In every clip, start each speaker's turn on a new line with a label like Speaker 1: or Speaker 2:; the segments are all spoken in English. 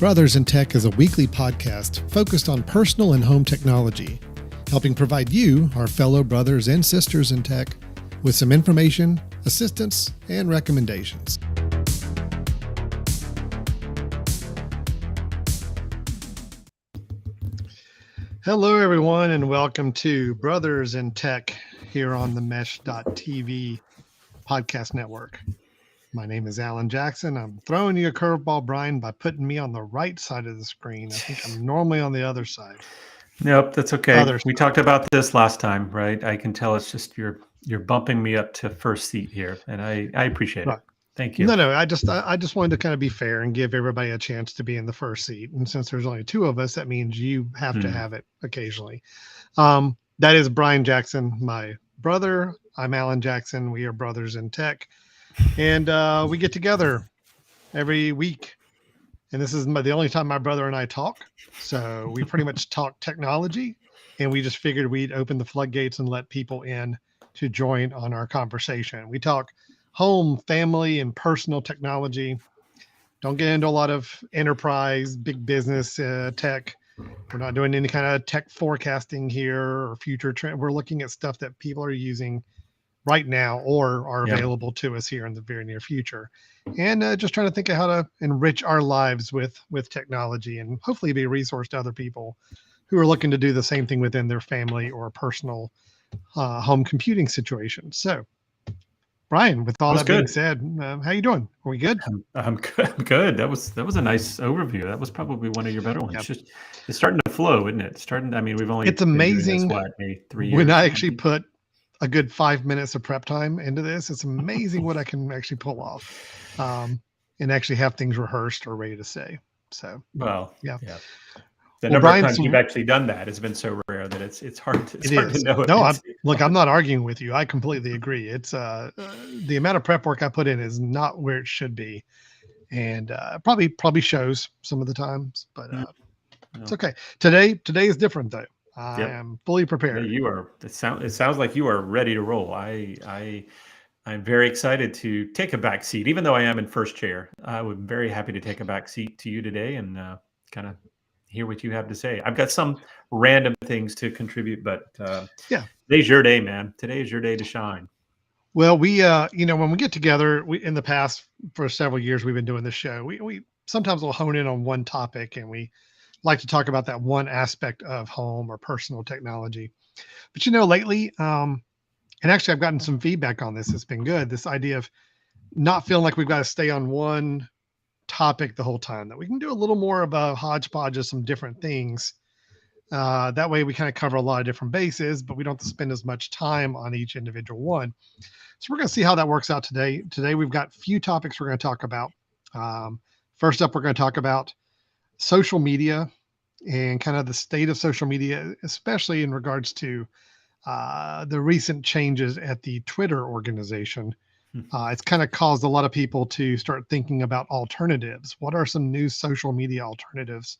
Speaker 1: Brothers in Tech is a weekly podcast focused on personal and home technology, helping provide you, our fellow brothers and sisters in tech, with some information, assistance, and recommendations. Hello, everyone, and welcome to Brothers in Tech here on the Mesh.tv podcast network. My name is Alan Jackson. I'm throwing you a curveball, Brian, by putting me on the right side of the screen. I think I'm normally on the other side.
Speaker 2: Nope, that's okay. We talked about this last time, right? I can tell it's just you're bumping me up to first seat here, and I appreciate it. Thank you.
Speaker 1: No, I just wanted to kind of be fair and give everybody a chance to be in the first seat. And since there's only two of us, that means you have to have it occasionally. That is Brian Jackson, my brother. I'm Alan Jackson. We are Brothers in Tech. And we get together every week. And this is the only time my brother and I talk. So we pretty much talk technology. And we just figured we'd open the floodgates and let people in to join on our conversation. We talk home, family, and personal technology. Don't get into a lot of enterprise, big business tech. We're not doing any kind of tech forecasting here or future trend. We're looking at stuff that people are using right now or are available to us here in the very near future. And just trying to think of how to enrich our lives with technology and hopefully be a resource to other people who are looking to do the same thing within their family or personal home computing situation. So, Brian, with all that being said, how you doing? Are we good?
Speaker 2: I'm good. That was a nice overview. That was probably one of your better ones. Yep. It's starting to flow, isn't it? We've only
Speaker 1: it's amazing
Speaker 2: maybe 3 years.
Speaker 1: When I actually put a good 5 minutes of prep time into this. It's amazing what I can actually pull off and actually have things rehearsed or ready to say. So, yeah.
Speaker 2: The number of times you've actually done that has been so rare that it's hard to know.
Speaker 1: No, I'm not arguing with you. I completely agree. It's the amount of prep work I put in is not where it should be, and probably shows some of the times, but it's okay. Today is different though. I am fully prepared.
Speaker 2: Yeah, you are. It sounds like you are ready to roll. I'm very excited to take a back seat, even though I am in first chair. I would be very happy to take a back seat to you today and kind of hear what you have to say. I've got some random things to contribute, but today's your day, man. Today is your day to shine.
Speaker 1: Well, we, when we get together, in the past for several years, we've been doing this show. We sometimes will hone in on one topic, and we like to talk about that one aspect of home or personal technology. But lately, and actually I've gotten some feedback on this. It's been good. This idea of not feeling like we've got to stay on one topic the whole time, that we can do a little more of a hodgepodge of some different things. That way we kind of cover a lot of different bases, but we don't have to spend as much time on each individual one. So we're going to see how that works out today. Today we've got a few topics we're going to talk about. First up, we're going to talk about social media and kind of the state of social media, especially in regards to the recent changes at the Twitter organization. It's kind of caused a lot of people to start thinking about alternatives. What are some new social media alternatives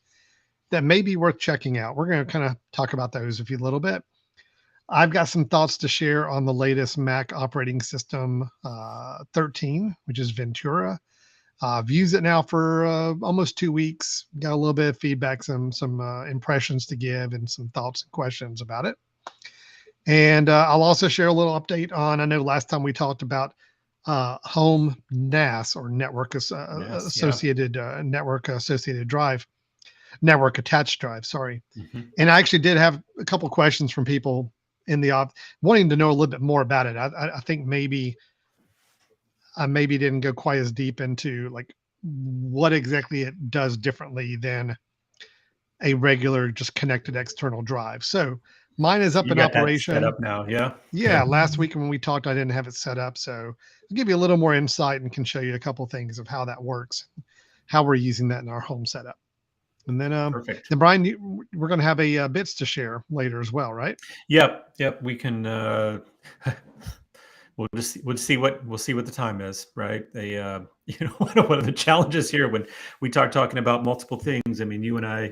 Speaker 1: that may be worth checking out? We're going to kind of talk about those a little bit. I've got some thoughts to share on the latest Mac operating system 13, which is Ventura. I've used it now for almost 2 weeks. Got a little bit of feedback, some impressions to give, and some thoughts and questions about it. And I'll also share a little update on, I know last time we talked about home NAS or network associated drive, network attached drive. Sorry. And I actually did have a couple of questions from people in the wanting to know a little bit more about it. I think maybe I didn't go quite as deep into like what exactly it does differently than a regular just connected external drive. So mine is up in operation.
Speaker 2: Set up now,
Speaker 1: yeah. Last week when we talked, I didn't have it set up, so I'll give you a little more insight and can show you a couple things of how that works, how we're using that in our home setup. And then, then Brian, we're going to have a bits to share later as well, right?
Speaker 2: Yep. We can. We'll see what the time is, right? One of the challenges here when we talking about multiple things. I mean, you and I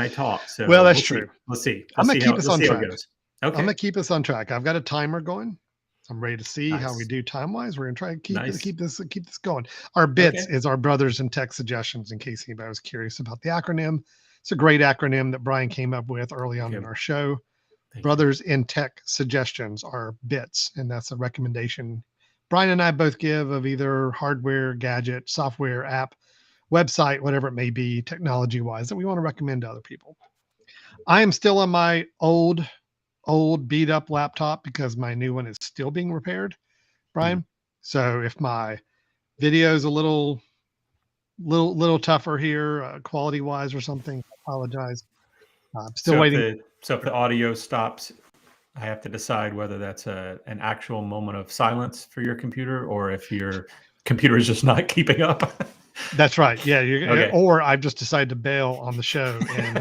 Speaker 2: talk. So
Speaker 1: that's true.
Speaker 2: Let's see.
Speaker 1: I'm gonna keep us on track.
Speaker 2: Okay.
Speaker 1: I'm gonna keep us on track. I've got a timer going, I'm ready to see how we
Speaker 2: Nice.
Speaker 1: do time-wise. We're gonna try to
Speaker 2: Nice.
Speaker 1: keep this going. Our BITS
Speaker 2: Okay.
Speaker 1: is our Brothers in Tech Suggestions, in case anybody was curious about the acronym. It's a great acronym that Brian came up with early on in
Speaker 2: Okay.
Speaker 1: our show.
Speaker 2: Thank you.
Speaker 1: Brothers in Tech Suggestions are BITS, and that's a recommendation Brian and I both give of either hardware, gadget, software, app, website, whatever it may be, technology-wise, that we want to recommend to other people. I am still on my old beat up laptop because my new one is still being repaired, Brian. So if my video is a little tougher here, quality wise or something, I apologize. I'm still waiting.
Speaker 2: So if the audio stops, I have to decide whether that's an actual moment of silence for your computer, or if your computer is just not keeping up.
Speaker 1: That's right. Yeah.
Speaker 2: Okay.
Speaker 1: Or I've just decided to bail on the show, and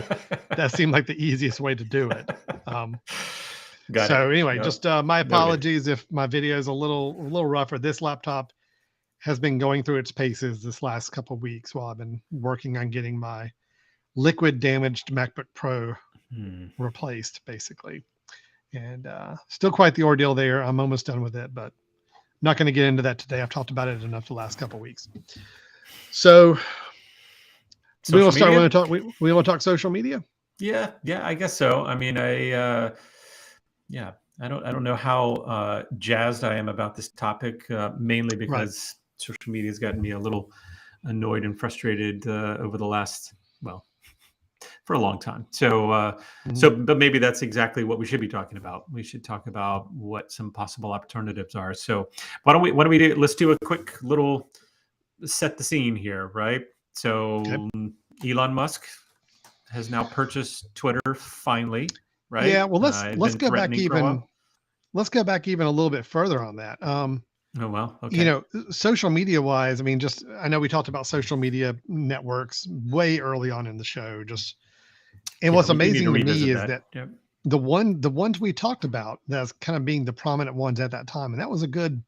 Speaker 1: that seemed like the easiest way to do it.
Speaker 2: Got
Speaker 1: So
Speaker 2: it.
Speaker 1: anyway,
Speaker 2: Yep.
Speaker 1: just my
Speaker 2: Noted.
Speaker 1: apologies if my video is a little rougher. This laptop has been going through its paces this last couple of weeks while I've been working on getting my liquid damaged MacBook Pro replaced, basically. And still quite the ordeal there. I'm almost done with it, but I'm not going to get into that today. I've talked about it enough the last couple of weeks. So we want to talk social media.
Speaker 2: Yeah, I guess so. I mean, I don't know how jazzed I am about this topic, mainly because social media has gotten me a little annoyed and frustrated over the last, for a long time. So, but maybe that's exactly what we should be talking about. We should talk about what some possible alternatives are. So why don't we do, let's do a quick little set the scene here, right? So Elon Musk has now purchased Twitter finally, right?
Speaker 1: Yeah, well, let's go back even a little bit further on that.
Speaker 2: Oh, well, okay.
Speaker 1: Social media wise, I mean, I know we talked about social media networks way early on in the show. What's amazing to me is that the ones we talked about that's kind of being the prominent ones at that time, and that was a good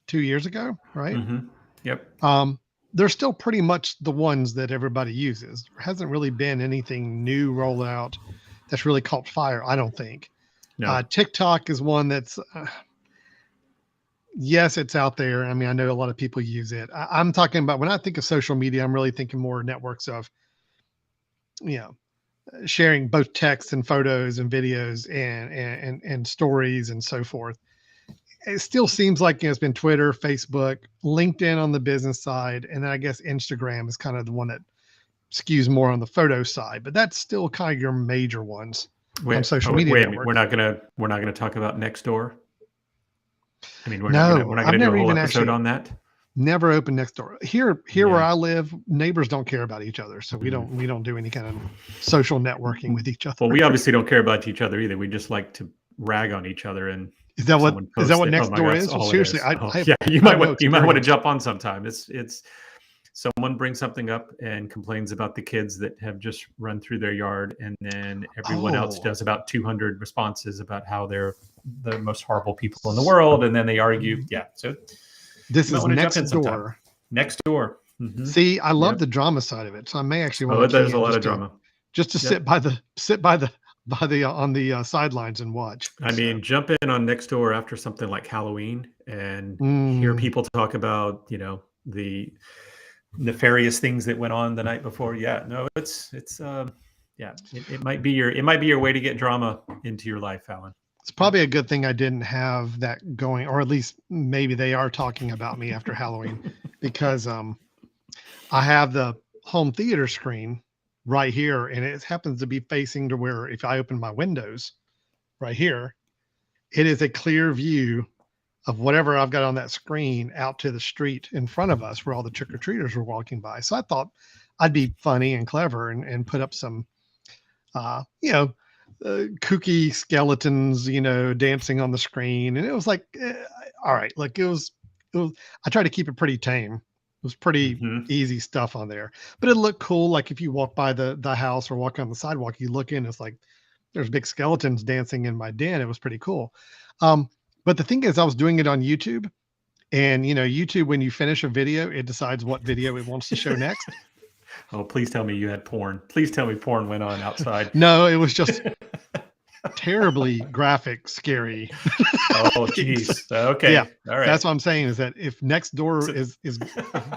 Speaker 1: 2 years ago, right?
Speaker 2: Mm-hmm. Yep.
Speaker 1: They're still pretty much the ones that everybody uses. There hasn't really been anything new rolled out that's really caught fire, I don't think.
Speaker 2: No.
Speaker 1: TikTok is one that's yes, it's out there. I mean, I know a lot of people use it. I'm talking about, when I think of social media, I'm really thinking more networks of, sharing both text and photos and videos and stories and so forth. It still seems like it's been Twitter, Facebook, LinkedIn on the business side, and then I guess Instagram is kind of the one that skews more on the photo side. But that's still kind of your major ones on social media networks.
Speaker 2: We're not gonna talk about Nextdoor. I mean, we're
Speaker 1: No,
Speaker 2: not gonna do a whole episode on that.
Speaker 1: Never open Nextdoor. Here where I live, neighbors don't care about each other, so we don't do any kind of social networking with each other.
Speaker 2: Well, we obviously don't care about each other either. We just like to rag on each other. And
Speaker 1: is that what Nextdoor is? Well, seriously,
Speaker 2: you might want to jump on sometime. It's someone brings something up and complains about the kids that have just run through their yard, and then everyone else does about 200 responses about how they're the most horrible people in the world, and then they argue. Yeah, so
Speaker 1: this is Nextdoor.
Speaker 2: Nextdoor. Mm-hmm.
Speaker 1: See, I love the drama side of it, so I may actually want to.
Speaker 2: There's a lot of drama.
Speaker 1: Just to sit by the on the sidelines and watch.
Speaker 2: I mean, jump in on Nextdoor after something like Halloween and hear people talk about the nefarious things that went on the night before. Yeah, no, it might be your way to get drama into your life, Alan.
Speaker 1: It's probably a good thing I didn't have that going, or at least maybe they are talking about me after Halloween, because I have the home theater screen right here, and it happens to be facing to where if I open my windows right here, it is a clear view of whatever I've got on that screen out to the street in front of us where all the trick-or-treaters were walking by. So I thought I'd be funny and clever and put up some, kooky skeletons, dancing on the screen. And it was like, all right, like it was, I tried to keep it pretty tame. It was pretty easy stuff on there, but it looked cool. Like if you walk by the house or walk on the sidewalk, you look in, it's like, there's big skeletons dancing in my den. It was pretty cool. But the thing is, I was doing it on YouTube, and YouTube, when you finish a video, it decides what video it wants to show next.
Speaker 2: Oh, please tell me you had porn. Please tell me porn went on outside.
Speaker 1: No, it was just terribly graphic, scary.
Speaker 2: Oh,
Speaker 1: things.
Speaker 2: geez.
Speaker 1: Yeah,
Speaker 2: Okay. All right.
Speaker 1: that's what I'm saying is that if next door
Speaker 2: So,
Speaker 1: is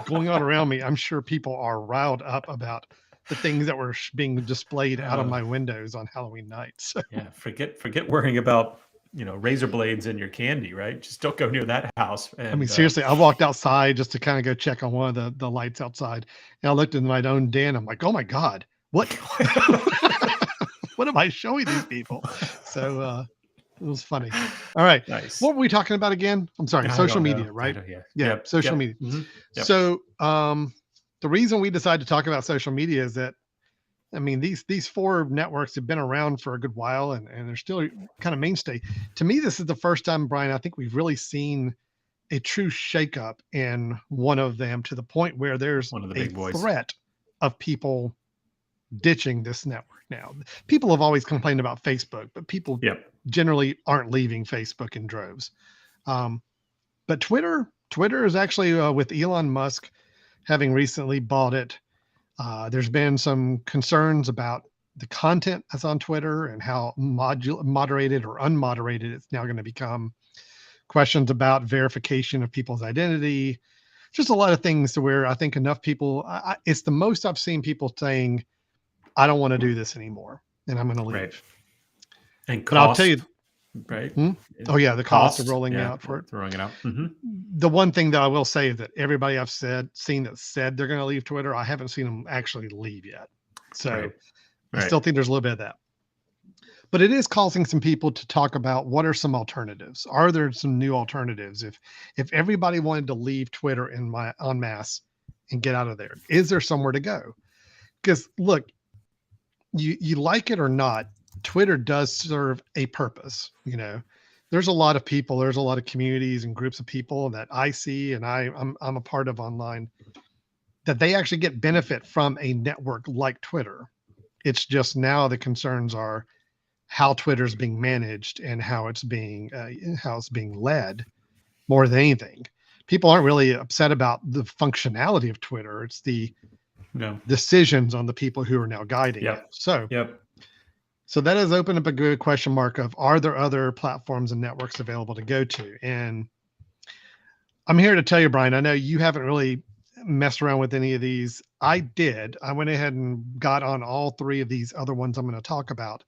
Speaker 1: going on around me, I'm sure people are riled up about the things that were being displayed out of
Speaker 2: uh,
Speaker 1: my windows on Halloween night. So,
Speaker 2: yeah, forget worrying about, razor blades in your candy, right? Just don't go near that house.
Speaker 1: I mean,
Speaker 2: And
Speaker 1: seriously, I walked outside just to kind of go check on one of the lights outside, and I looked in my own den. I'm like, oh my god, what what am I showing these people? So it was funny. All right,
Speaker 2: nice.
Speaker 1: what were we talking about again? I'm sorry,
Speaker 2: I
Speaker 1: social
Speaker 2: don't know.
Speaker 1: media,
Speaker 2: I
Speaker 1: right?
Speaker 2: don't. Yeah.
Speaker 1: Yeah,
Speaker 2: Yep.
Speaker 1: social
Speaker 2: Yep.
Speaker 1: media.
Speaker 2: Yep.
Speaker 1: So the reason we decided to talk about social media is that, I mean, these four networks have been around for a good while, and they're still kind of mainstay. To me, this is the first time, Brian, I think we've really seen a true shakeup in one of them, to the point where there's
Speaker 2: One of the
Speaker 1: a
Speaker 2: big boys.
Speaker 1: threat of people ditching this network now. People have always complained about Facebook, but people
Speaker 2: Yep.
Speaker 1: generally aren't leaving Facebook in droves. Um, but Twitter is actually, with Elon Musk having recently bought it. There's been some concerns about the content that's on Twitter and how moderated or unmoderated it's now going to become. Questions about verification of people's identity. Just a lot of things to where I think enough people. It's the most I've seen people saying, "I don't want to do this anymore, and I'm going to
Speaker 2: Right.
Speaker 1: leave."
Speaker 2: And
Speaker 1: But I'll tell
Speaker 2: cost,
Speaker 1: you,
Speaker 2: right?
Speaker 1: hmm? Oh yeah, the cost of
Speaker 2: Cost.
Speaker 1: rolling
Speaker 2: Yeah.
Speaker 1: out for it.
Speaker 2: Throwing it out.
Speaker 1: The one thing that I will say is that everybody I've seen that said they're going to leave Twitter, I haven't seen them actually leave yet. So
Speaker 2: Right.
Speaker 1: I
Speaker 2: Right.
Speaker 1: still think there's a little bit of that. But it is causing some people to talk about what are some alternatives. Are there some new alternatives? If everybody wanted to leave Twitter in my en masse and get out of there, is there somewhere to go? Because look, you like it or not, Twitter does serve a purpose. There's a lot of people, there's a lot of communities and groups of people that I see, and I'm a part of online, that they actually get benefit from a network like Twitter. It's just now the concerns are how Twitter's being managed and how it's being led more than anything. People aren't really upset about the functionality of Twitter. It's the
Speaker 2: No.
Speaker 1: decisions on the people who are now guiding it.
Speaker 2: Yep.
Speaker 1: So
Speaker 2: Yep.
Speaker 1: that has opened up a good question mark of, are there other platforms and networks available to go to? And I'm here to tell you, Brian, I know you haven't really messed around with any of these. I did. I went ahead and got on all three of these other ones I'm going to talk about,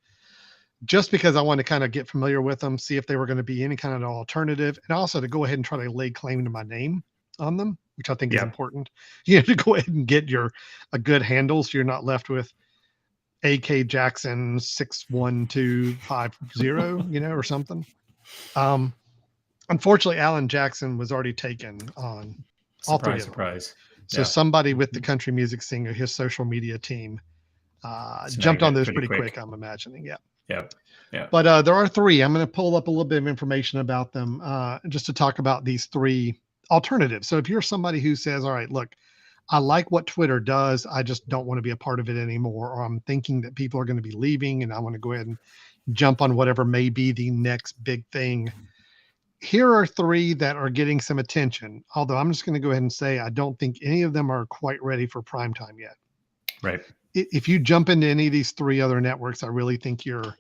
Speaker 1: just because I want to kind of get familiar with them, see if they were going to be any kind of alternative, and also to go ahead and try to lay claim to my name on them, which I think is
Speaker 2: Yep.
Speaker 1: important. To go ahead and get a good handle, so you're not left with AK Jackson 61250, or something. Unfortunately, Alan Jackson was already taken on all three
Speaker 2: Surprise,
Speaker 1: of them.
Speaker 2: surprise.
Speaker 1: So
Speaker 2: Yeah.
Speaker 1: somebody with the country music singer, his social media team, jumped
Speaker 2: Snagged
Speaker 1: on
Speaker 2: it
Speaker 1: those
Speaker 2: pretty
Speaker 1: pretty quick,
Speaker 2: quick.
Speaker 1: I'm imagining. Yeah.
Speaker 2: Yep. Yeah.
Speaker 1: But there are three. I'm going to pull up a little bit of information about them, just to talk about these three alternatives. So if you're somebody who says, all right, look, I like what Twitter does, I just don't want to be a part of it anymore, or I'm thinking that people are going to be leaving and I want to go ahead and jump on whatever may be the next big thing. Here are three that are getting some attention, although I'm just going to go ahead and say I don't think any of them are quite ready for prime time yet.
Speaker 2: Right.
Speaker 1: If you jump into any of these three other networks, I really think you're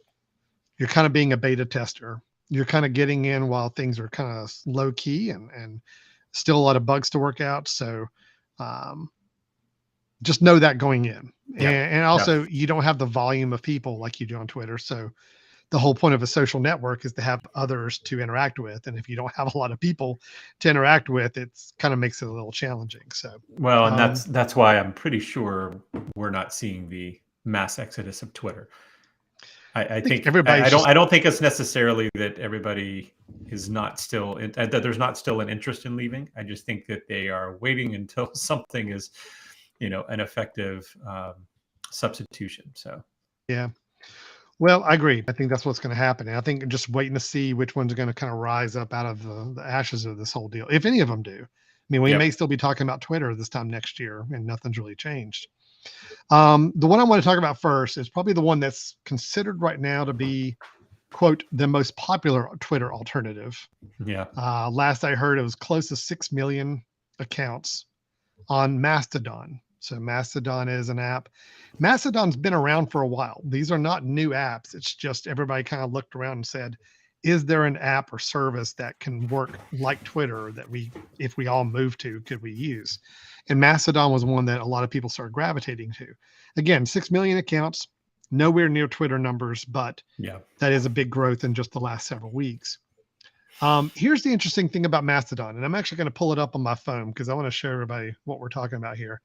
Speaker 1: kind of being a beta tester. You're kind of getting in while things are kind of low key and still a lot of bugs to work out. So um, just know that going in.
Speaker 2: Yep.
Speaker 1: And also, you don't have the volume of people like you do on Twitter. So the whole point of a social network is to have others to interact with. And if you don't have a lot of people to interact with, it's kind of makes it a little challenging. So,
Speaker 2: Well, and that's why I'm pretty sure we're not seeing the mass exodus of Twitter. I think
Speaker 1: everybody's
Speaker 2: I don't think it's necessarily that everybody is not still that there's not still an interest in leaving. I just think that they are waiting until something is, an effective substitution. So
Speaker 1: yeah. Well, I agree. I think that's what's going to happen. And I think just waiting to see which ones are going to kind of rise up out of the ashes of this whole deal, if any of them do. I mean, we may still be talking about Twitter this time next year, and nothing's really changed. The one I want to talk about first is probably the one that's considered right now to be, quote, the most popular Twitter alternative.
Speaker 2: Yeah.
Speaker 1: Last I heard, it was close to 6 million accounts on Mastodon. So Mastodon is an app. Mastodon's been around for a while. These are not new apps. It's just everybody kind of looked around and said, is there an app or service that can work like Twitter that if we all move to, could we use? And Mastodon was one that a lot of people started gravitating to. Again, 6 million accounts, nowhere near Twitter numbers, but that is a big growth in just the last several weeks. Here's the interesting thing about Mastodon, and I'm actually going to pull it up on my phone because I want to show everybody what we're talking about here.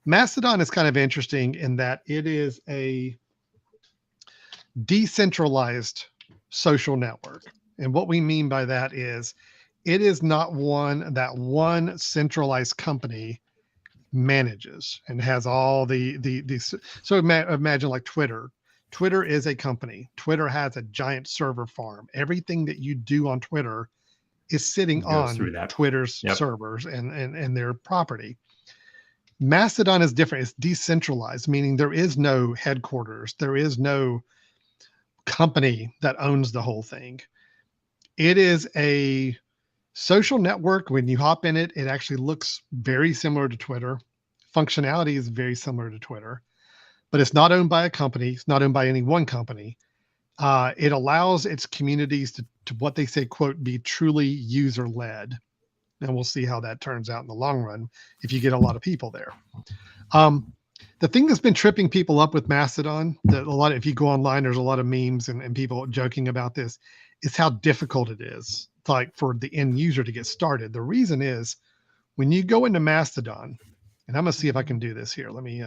Speaker 1: Mastodon is kind of interesting in that it is a decentralized social network. And what we mean by that is it is not one that one centralized company manages and has all so imagine like Twitter. Twitter is a company. Twitter has a giant server farm. Everything that you do on Twitter is sitting on Twitter's servers and their property. Mastodon is different. It's decentralized, meaning there is no headquarters. There is no company that owns the whole thing. It is a social network. When you hop in it, it actually looks very similar to Twitter. Functionality is very similar to Twitter, but it's not owned by a company. It's not owned by any one company. It allows its communities to what they say, quote, be truly user-led. And we'll see how that turns out in the long run if you get a lot of people there. The thing that's been tripping people up with Mastodon, if you go online, there's a lot of memes and people joking about this, is how difficult it is, like for the end user to get started. The reason is when you go into Mastodon, and I'm gonna see if I can do this here. Let me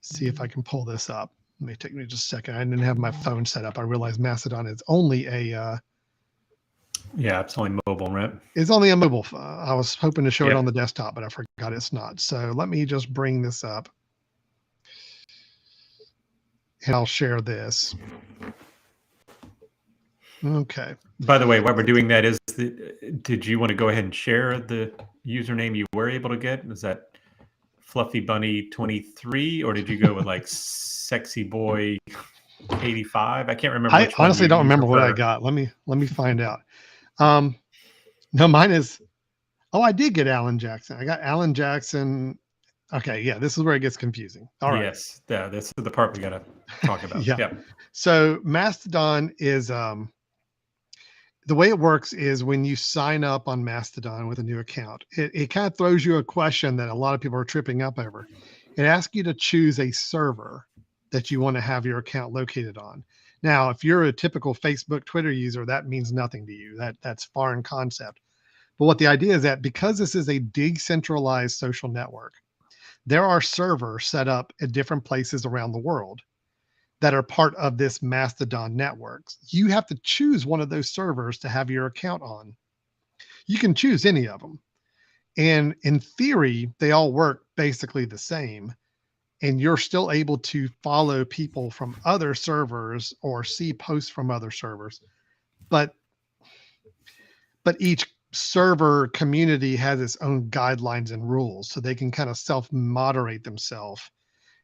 Speaker 1: see if I can pull this up. It may take me just a second. I didn't have my phone set up. I realized Mastodon is only a
Speaker 2: it's only mobile, right?
Speaker 1: It's only a mobile. I was hoping to show it on the desktop, but I forgot it's not. So let me just bring this up and I'll share this. Okay.
Speaker 2: By the way, while we're doing that, did you want to go ahead and share the username you were able to get? Is that Fluffy Bunny 23, or did you go with like Sexy Boy 85? I can't remember.
Speaker 1: I honestly don't remember what I got. Let me find out. No, mine is. Oh, I did get Alan Jackson. I got Alan Jackson. Okay, yeah, this is where it gets confusing. All right.
Speaker 2: Yes, this is the part we got to talk about.
Speaker 1: Yeah. So Mastodon is the way it works is when you sign up on Mastodon with a new account, it kind of throws you a question that a lot of people are tripping up over. It asks you to choose a server that you want to have your account located on. Now, if you're a typical Facebook, Twitter user, that means nothing to you. That's foreign concept. But what the idea is that because this is a decentralized social network, there are servers set up at different places around the world that are part of this Mastodon network. You have to choose one of those servers to have your account on. You can choose any of them. And in theory, they all work basically the same. And you're still able to follow people from other servers or see posts from other servers. But each server community has its own guidelines and rules, so they can kind of self-moderate themselves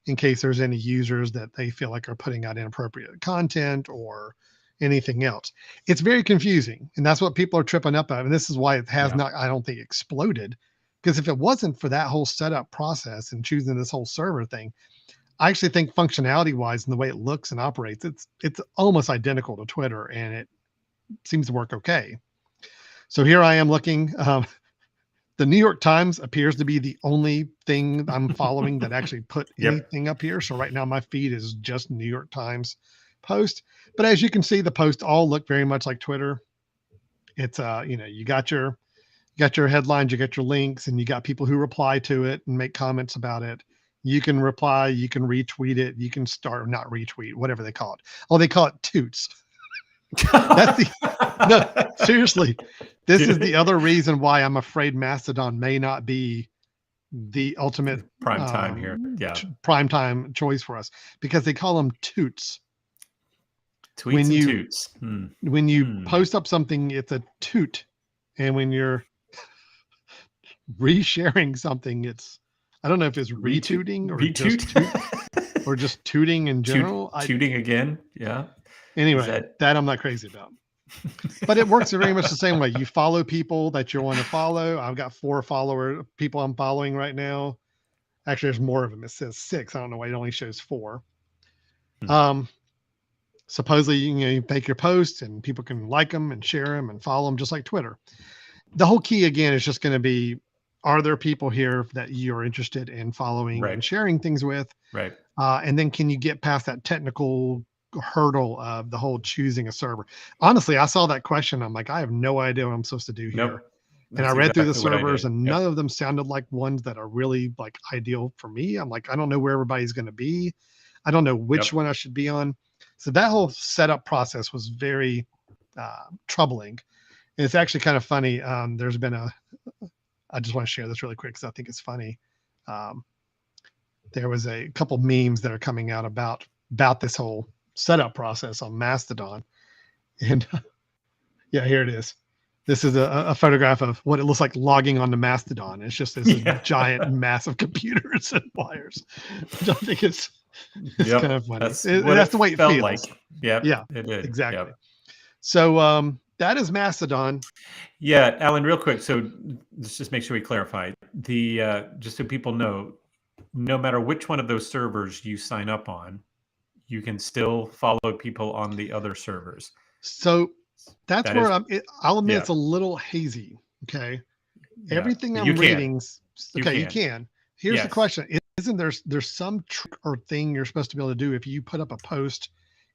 Speaker 1: in case there's any users that they feel like are putting out inappropriate content or anything else. It's very confusing, and that's what people are tripping up at. And this is why it has not, I don't think, exploded. Because if it wasn't for that whole setup process and choosing this whole server thing, I actually think functionality-wise and the way it looks and operates, it's almost identical to Twitter, and it seems to work okay. So here I am looking. The New York Times appears to be the only thing I'm following that actually put anything up here. So right now my feed is just New York Times post. But as you can see, the posts all look very much like Twitter. It's you got your headlines, you got your links, and you got people who reply to it and make comments about it. You can reply, you can retweet it, you can not retweet, whatever they call it. Oh, they call it toots. That's no, seriously. This is the other reason why I'm afraid Mastodon may not be the ultimate
Speaker 2: prime time here. Yeah.
Speaker 1: Prime time choice for us, because they call them toots.
Speaker 2: Tweets and toots.
Speaker 1: When you post up something, it's a toot. And when you're resharing something, it's, I don't know if it's retooting or just tooting in general.
Speaker 2: Tooting again. Yeah.
Speaker 1: Anyway, that I'm not crazy about. But it works very much the same way. You follow people that you want to follow. I've got 4 people I'm following right now. Actually, there's more of them. It says 6. I don't know why it only shows 4.
Speaker 2: Hmm.
Speaker 1: Um, Supposedly, you make your posts and people can like them and share them and follow them just like Twitter. The whole key again is just going to be, are there people here that you're interested in following and
Speaker 2: Right.
Speaker 1: sharing things with?
Speaker 2: Right.
Speaker 1: And then can you get past that technical hurdle of the whole choosing a server? Honestly, I saw that question. I'm like, I have no idea what I'm supposed to do
Speaker 2: Nope.
Speaker 1: here. And I
Speaker 2: That's
Speaker 1: read through the
Speaker 2: exactly what I
Speaker 1: servers
Speaker 2: did.
Speaker 1: and
Speaker 2: Yep.
Speaker 1: none of them sounded like ones that are really like ideal for me. I'm like, I don't know where everybody's going to be. I don't know which
Speaker 2: Yep.
Speaker 1: one I should be on. So that whole setup process was very troubling. And it's actually kind of funny. There's been I just want to share this really quick because I think it's funny. Um, there was a couple memes that are coming out about this whole setup process on Mastodon. And yeah, here it is. This is a photograph of what it looks like logging onto Mastodon. It's just this
Speaker 2: Yeah.
Speaker 1: giant, massive computers and wires, which I think it's kind
Speaker 2: Yep.
Speaker 1: of funny.
Speaker 2: That's what it
Speaker 1: That's the way it
Speaker 2: felt
Speaker 1: feels.
Speaker 2: like. Yep.
Speaker 1: Yeah,
Speaker 2: It did.
Speaker 1: exactly.
Speaker 2: Yep.
Speaker 1: So that is Mastodon.
Speaker 2: Yeah, Alan, real quick. So let's just make sure we clarify the just so people know, no matter which one of those servers you sign up on, you can still follow people on the other servers.
Speaker 1: So that's
Speaker 2: That
Speaker 1: where
Speaker 2: is,
Speaker 1: I'll admit
Speaker 2: yeah,
Speaker 1: it's a little hazy. Okay.
Speaker 2: yeah.
Speaker 1: Everything
Speaker 2: But you
Speaker 1: I'm
Speaker 2: can,
Speaker 1: reading,
Speaker 2: you
Speaker 1: okay, you
Speaker 2: can.
Speaker 1: can. Here's the
Speaker 2: Yes.
Speaker 1: question. Isn't there's some trick or thing you're supposed to be able to do if you put up a post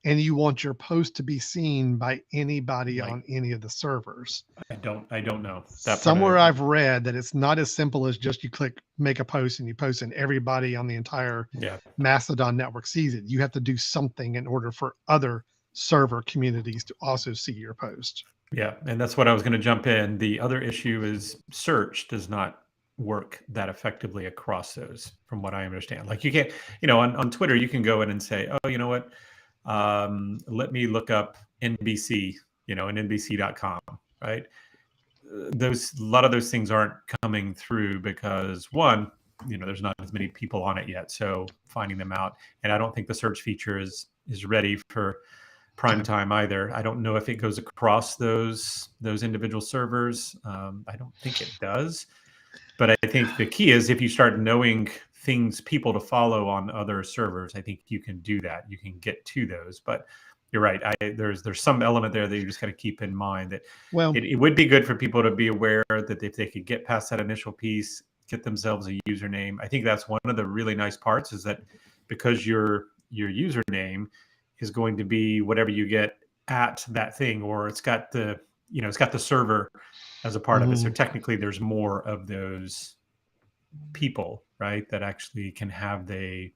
Speaker 1: and you want your post to be seen by anybody
Speaker 2: Like
Speaker 1: on any of the servers?
Speaker 2: I don't know that part.
Speaker 1: Somewhere I've read that it's not as simple as just you click make a post and you post and everybody on the entire
Speaker 2: Yeah.
Speaker 1: Mastodon network sees it. You have to do something in order for other server communities to also see your post.
Speaker 2: Yeah, and that's what I was going to jump in. The other issue is search does not work that effectively across those, from what I understand. Like you can't, on Twitter, you can go in and say, oh, you know what? Let me look up NBC, and NBC.com, right? A lot of those things aren't coming through because one, there's not as many people on it yet. So finding them out. And I don't think the search feature is ready for prime
Speaker 1: Okay.
Speaker 2: time either. I don't know if it goes across those individual servers. I don't think it does. But I think the key is if you start knowing people to follow on other servers, I think you can do that. You can get to those. But you're right. There's some element there that you just got to keep in mind that
Speaker 1: Well,
Speaker 2: it would be good for people to be aware that if they could get past that initial piece, get themselves a username. I think that's one of the really nice parts is that because your username is going to be whatever you get at that thing, or it's got the server as a part of it. So
Speaker 1: mhm.
Speaker 2: technically there's more of those people, right, that actually can have the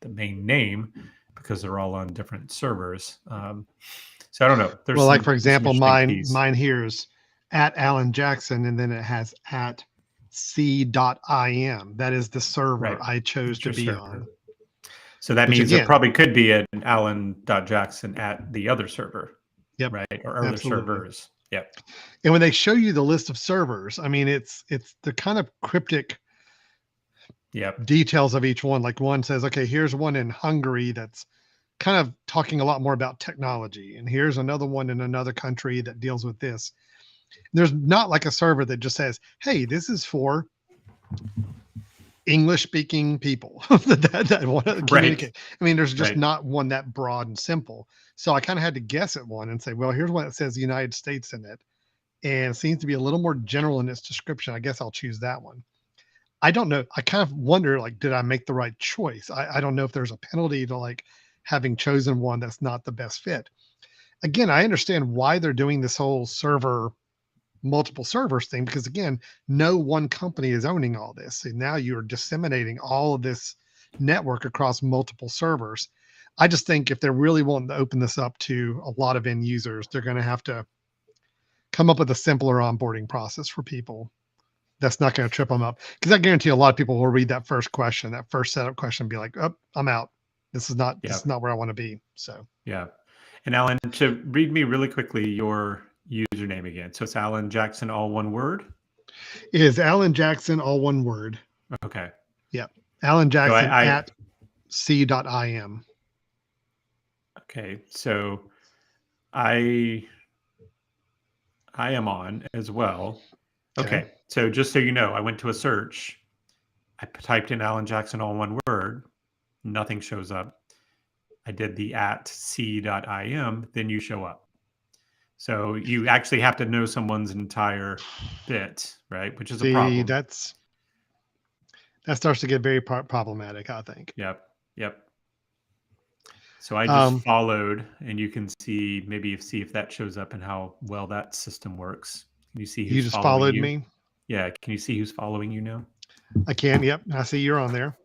Speaker 2: main name because they're all on different servers. So I don't know. There's
Speaker 1: Well, like
Speaker 2: some
Speaker 1: for example,
Speaker 2: interesting
Speaker 1: mine
Speaker 2: keys.
Speaker 1: here is at Alan Jackson, and then it has at c.im. That is the server
Speaker 2: Right.
Speaker 1: I chose
Speaker 2: It's
Speaker 1: to
Speaker 2: your
Speaker 1: be on.
Speaker 2: server. So that
Speaker 1: Which
Speaker 2: means there
Speaker 1: again,
Speaker 2: probably could be an Alan.Jackson at the other server,
Speaker 1: yep,
Speaker 2: right? Or other
Speaker 1: absolutely.
Speaker 2: servers. Yep.
Speaker 1: And when they show you the list of servers, I mean, it's the kind of cryptic
Speaker 2: Yep.
Speaker 1: details of each one. Like one says, okay, here's one in Hungary that's kind of talking a lot more about technology, and here's another one in another country that deals with this. There's not like a server that just says, hey, this is for English speaking people that want to
Speaker 2: Right.
Speaker 1: communicate. I mean, there's just
Speaker 2: Right.
Speaker 1: not one that broad and simple. So I kind of had to guess at one and say, well, here's one that says the United States in it. And it seems to be a little more general in its description. I guess I'll choose that one. I don't know. I kind of wonder, like, did I make the right choice? I don't know if there's a penalty to like having chosen one that's not the best fit. Again, I understand why they're doing this whole multiple servers thing, because again, no one company is owning all this. And now you're disseminating all of this network across multiple servers. I just think if they're really wanting to open this up to a lot of end users, they're going to have to come up with a simpler onboarding process for people that's not going to trip them up. Because I guarantee a lot of people will read that first question, that first setup question, and be like, "Oh, I'm out. This
Speaker 2: Yeah.
Speaker 1: is not where I want to be." So
Speaker 2: Yeah. And Alan, to read me really quickly your username again. So it's Alan Jackson, all one word.
Speaker 1: it is Alan Jackson, all one word.
Speaker 2: Okay.
Speaker 1: Yep. Alan
Speaker 2: So
Speaker 1: Jackson
Speaker 2: I
Speaker 1: at c.im.
Speaker 2: okay. So I I am on as well.
Speaker 1: Okay.
Speaker 2: Okay, so just so you know, I went to a search. I typed in Alan Jackson all one word. Nothing shows up. I did the @c.im, then you show up. So you actually have to know someone's entire bit, right? Which is a
Speaker 1: See,
Speaker 2: problem.
Speaker 1: that starts to get very problematic, I think.
Speaker 2: Yep. So I just
Speaker 1: Um,
Speaker 2: followed, and you can see if that shows up and how well that system works. Can you see
Speaker 1: you
Speaker 2: who's
Speaker 1: just
Speaker 2: following
Speaker 1: followed
Speaker 2: you?
Speaker 1: me.
Speaker 2: Yeah. Can you see who's following you now?
Speaker 1: I can. Yep. I see you're on there.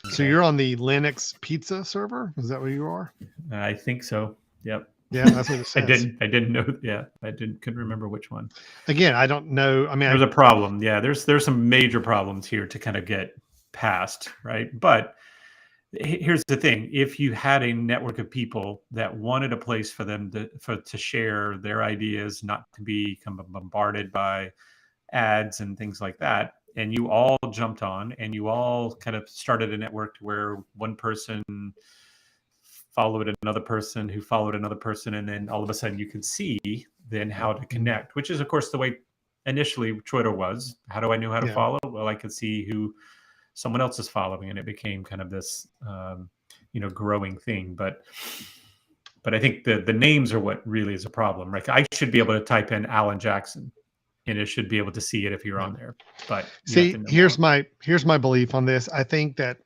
Speaker 1: So
Speaker 2: Okay.
Speaker 1: you're on the Linux pizza server. Is that where you are?
Speaker 2: I think so. Yep.
Speaker 1: Yeah, that's what it
Speaker 2: I
Speaker 1: says.
Speaker 2: didn't know. Yeah, couldn't remember which one.
Speaker 1: Again, I don't know. I mean,
Speaker 2: There's a problem. Yeah, there's some major problems here to kind of get past, right? But here's the thing: if you had a network of people that wanted a place for them to share their ideas, not to be kind of bombarded by ads and things like that, and you all jumped on and you all kind of started a network where one person followed another person who followed another person, and then all of a sudden you can see then how to connect, which is of course the way initially Twitter was. How do I know how to follow? Well, I could see who someone else is following, and it became kind of this growing thing. But I think the names are what really is a problem. Like I should be able to type in Alan Jackson, and it should be able to see it if you're on there. But you have
Speaker 1: see,
Speaker 2: to know
Speaker 1: here's
Speaker 2: more.
Speaker 1: my belief on this. I think that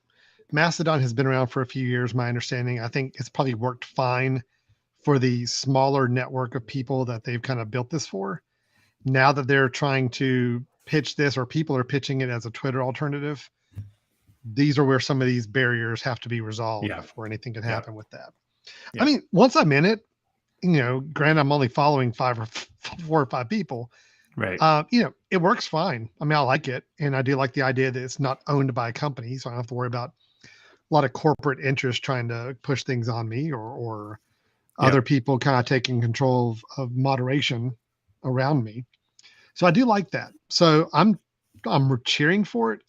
Speaker 1: Mastodon has been around for a few years. My understanding. I think it's probably worked fine for the smaller network of people that they've kind of built this for. Now that they're trying to pitch this, or people are pitching it as a Twitter alternative, these are where some of these barriers have to be resolved before anything can happen with that. I mean, once I'm in it, granted, I'm only following 4 or 5 people.
Speaker 2: Right.
Speaker 1: It works fine. I mean, I like it. And I do like the idea that it's not owned by a company. So I don't have to worry about a lot of corporate interest trying to push things on me, or other people kind of taking control of moderation around me. So I do like that. So I'm cheering for it.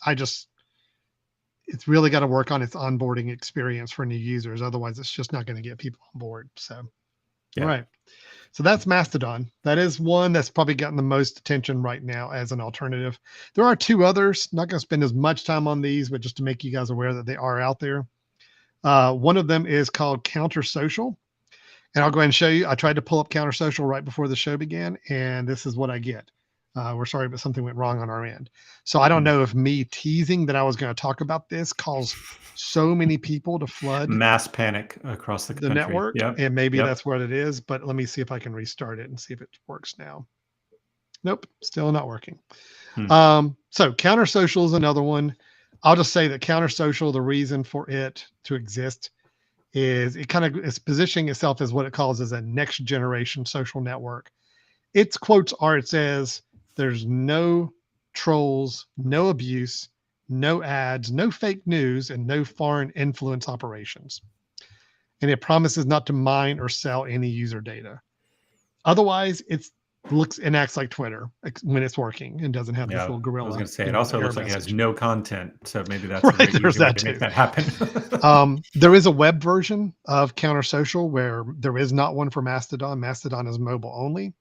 Speaker 1: It's really got to work on its onboarding experience for new users. Otherwise, it's just not going to get people on board. So, all right. So that's Mastodon. That is one that's probably gotten the most attention right now as an alternative. There are 2 others. Not going to spend as much time on these, but just to make you guys aware that they are out there. One of them is called Counter Social. And I'll go ahead and show you. I tried to pull up Counter Social right before the show began, and this is what I get. We're sorry, but something went wrong on our end. So I don't know if me teasing that I was going to talk about this caused so many people to flood
Speaker 2: Mass panic across the country.
Speaker 1: network, and maybe that's what it is. But let me see if I can restart it and see if it works now. Nope, still not working. So Counter Social is another one. I'll just say that Counter Social, the reason for it to exist is it kind of is positioning itself as what it calls as a next generation social network. Its quotes are, it says, there's no trolls, no abuse, no ads, no fake news, and no foreign influence operations. And it promises not to mine or sell any user data. Otherwise, it looks and acts like Twitter when it's working and doesn't have this little gorilla.
Speaker 2: I was going to say, it also looks like it has no content. So maybe that's
Speaker 1: right,
Speaker 2: a great easy way to make that happen.
Speaker 1: There is a web version of Counter Social where there is not one for Mastodon. Mastodon is mobile only.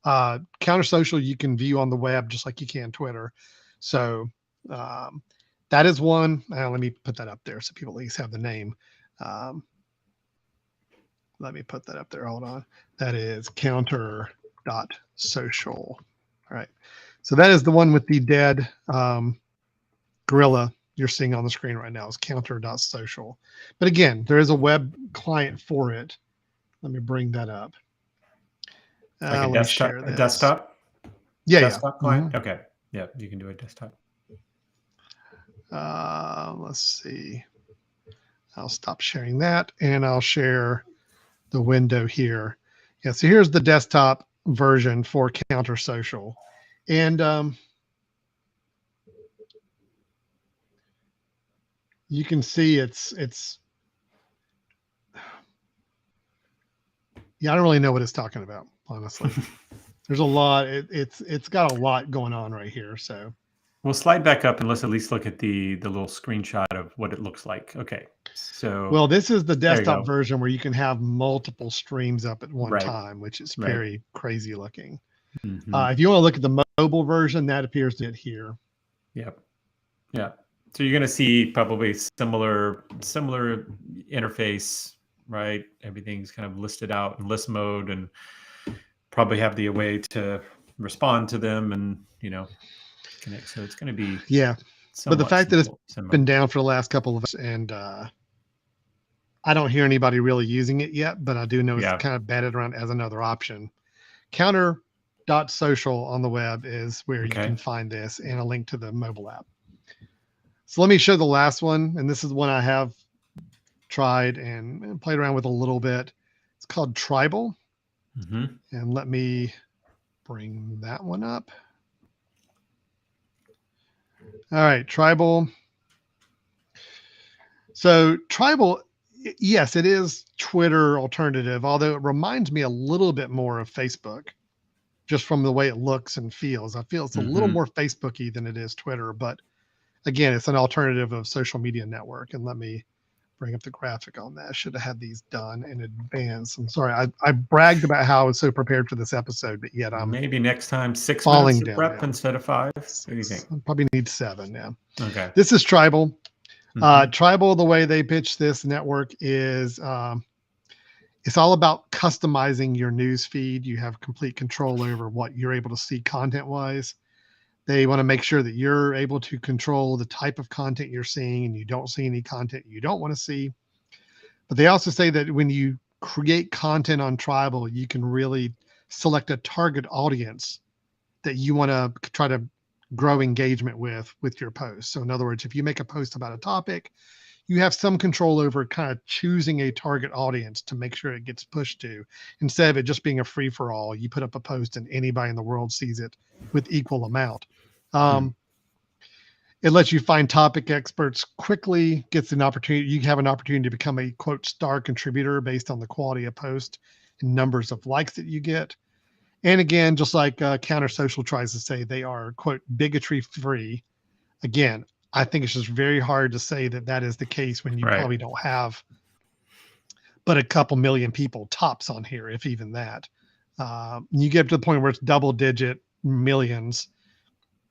Speaker 1: Counter Social you can view on the web just like you can Twitter. So that is one. Let me put that up there so people at least have the name. Let me put that up there. Hold on. That is counter.social. All right. So that is the one with the dead gorilla you're seeing on the screen right now is counter.social. But again, there is a web client for it. Let me bring that up.
Speaker 2: Like a desktop?
Speaker 1: Yeah.
Speaker 2: Desktop client? Okay. Yeah, you can do a desktop.
Speaker 1: Let's see. I'll stop sharing that and I'll share the window here. Yeah, so here's the desktop version for Counter Social. And you can see it's yeah, I don't really know what it's talking about, honestly. There's a lot. It's got a lot going on right here. So
Speaker 2: we'll slide back up and let's at least look at the little screenshot of what it looks like. Okay. So
Speaker 1: well, this is the desktop version where you can have multiple streams up at one time, which is very crazy looking.
Speaker 2: Mhm.
Speaker 1: If you want to look at the mobile version, that appears to it here.
Speaker 2: Yep. Yeah. So you're going to see probably similar interface, right? Everything's kind of listed out in list mode, and probably have the way to respond to them and connect. So it's going to be
Speaker 1: Yeah. But the
Speaker 2: somewhat
Speaker 1: fact that it's
Speaker 2: similar.
Speaker 1: been down for the last couple of weeks, and I don't hear anybody really using it yet, but I do know it's
Speaker 2: Yeah.
Speaker 1: kind of batted around as another option. Counter.social on the web is where you
Speaker 2: Okay.
Speaker 1: can find this, and a link to the mobile app. So let me show the last one, and this is one I have tried and played around with a little bit. It's called Tribal,
Speaker 2: Mhm.
Speaker 1: and let me bring that one up. All right, Tribal. So Tribal, yes, it is Twitter alternative, although it reminds me a little bit more of Facebook, just from the way it looks and feels. I feel it's a little
Speaker 2: Mhm.
Speaker 1: more Facebooky than it is Twitter, but again, it's an alternative of social media network. And let me bring up the graphic on that. I should have had these done in advance. I'm sorry. I bragged about how I was so prepared for this episode, but yet I'm
Speaker 2: Maybe next time 6 minutes
Speaker 1: falling
Speaker 2: of
Speaker 1: down
Speaker 2: prep
Speaker 1: now.
Speaker 2: instead of 5. What do you think?
Speaker 1: I probably need 7 now.
Speaker 2: Okay.
Speaker 1: This is Tribal.
Speaker 2: Mhm.
Speaker 1: Tribal, the way they pitch this network is it's all about customizing your news feed. You have complete control over what you're able to see content wise. They want to make sure that you're able to control the type of content you're seeing and you don't see any content you don't want to see. But they also say that when you create content on Tribal, you can really select a target audience that you want to try to grow engagement with your post. So in other words, if you make a post about a topic, you have some control over kind of choosing a target audience to make sure it gets pushed to, instead of it just being a free for all. You put up a post and anybody in the world sees it with equal amount.
Speaker 2: Hmm.
Speaker 1: It lets you find topic experts quickly, gets an opportunity. You have an opportunity to become a quote star contributor based on the quality of post and numbers of likes that you get. And again, just like Counter Social tries to say, they are quote bigotry free. Again, I think it's just very hard to say that that is the case when you
Speaker 2: Right.
Speaker 1: probably don't have but a couple million people tops on here, if even that. You get to the point where it's double digit millions,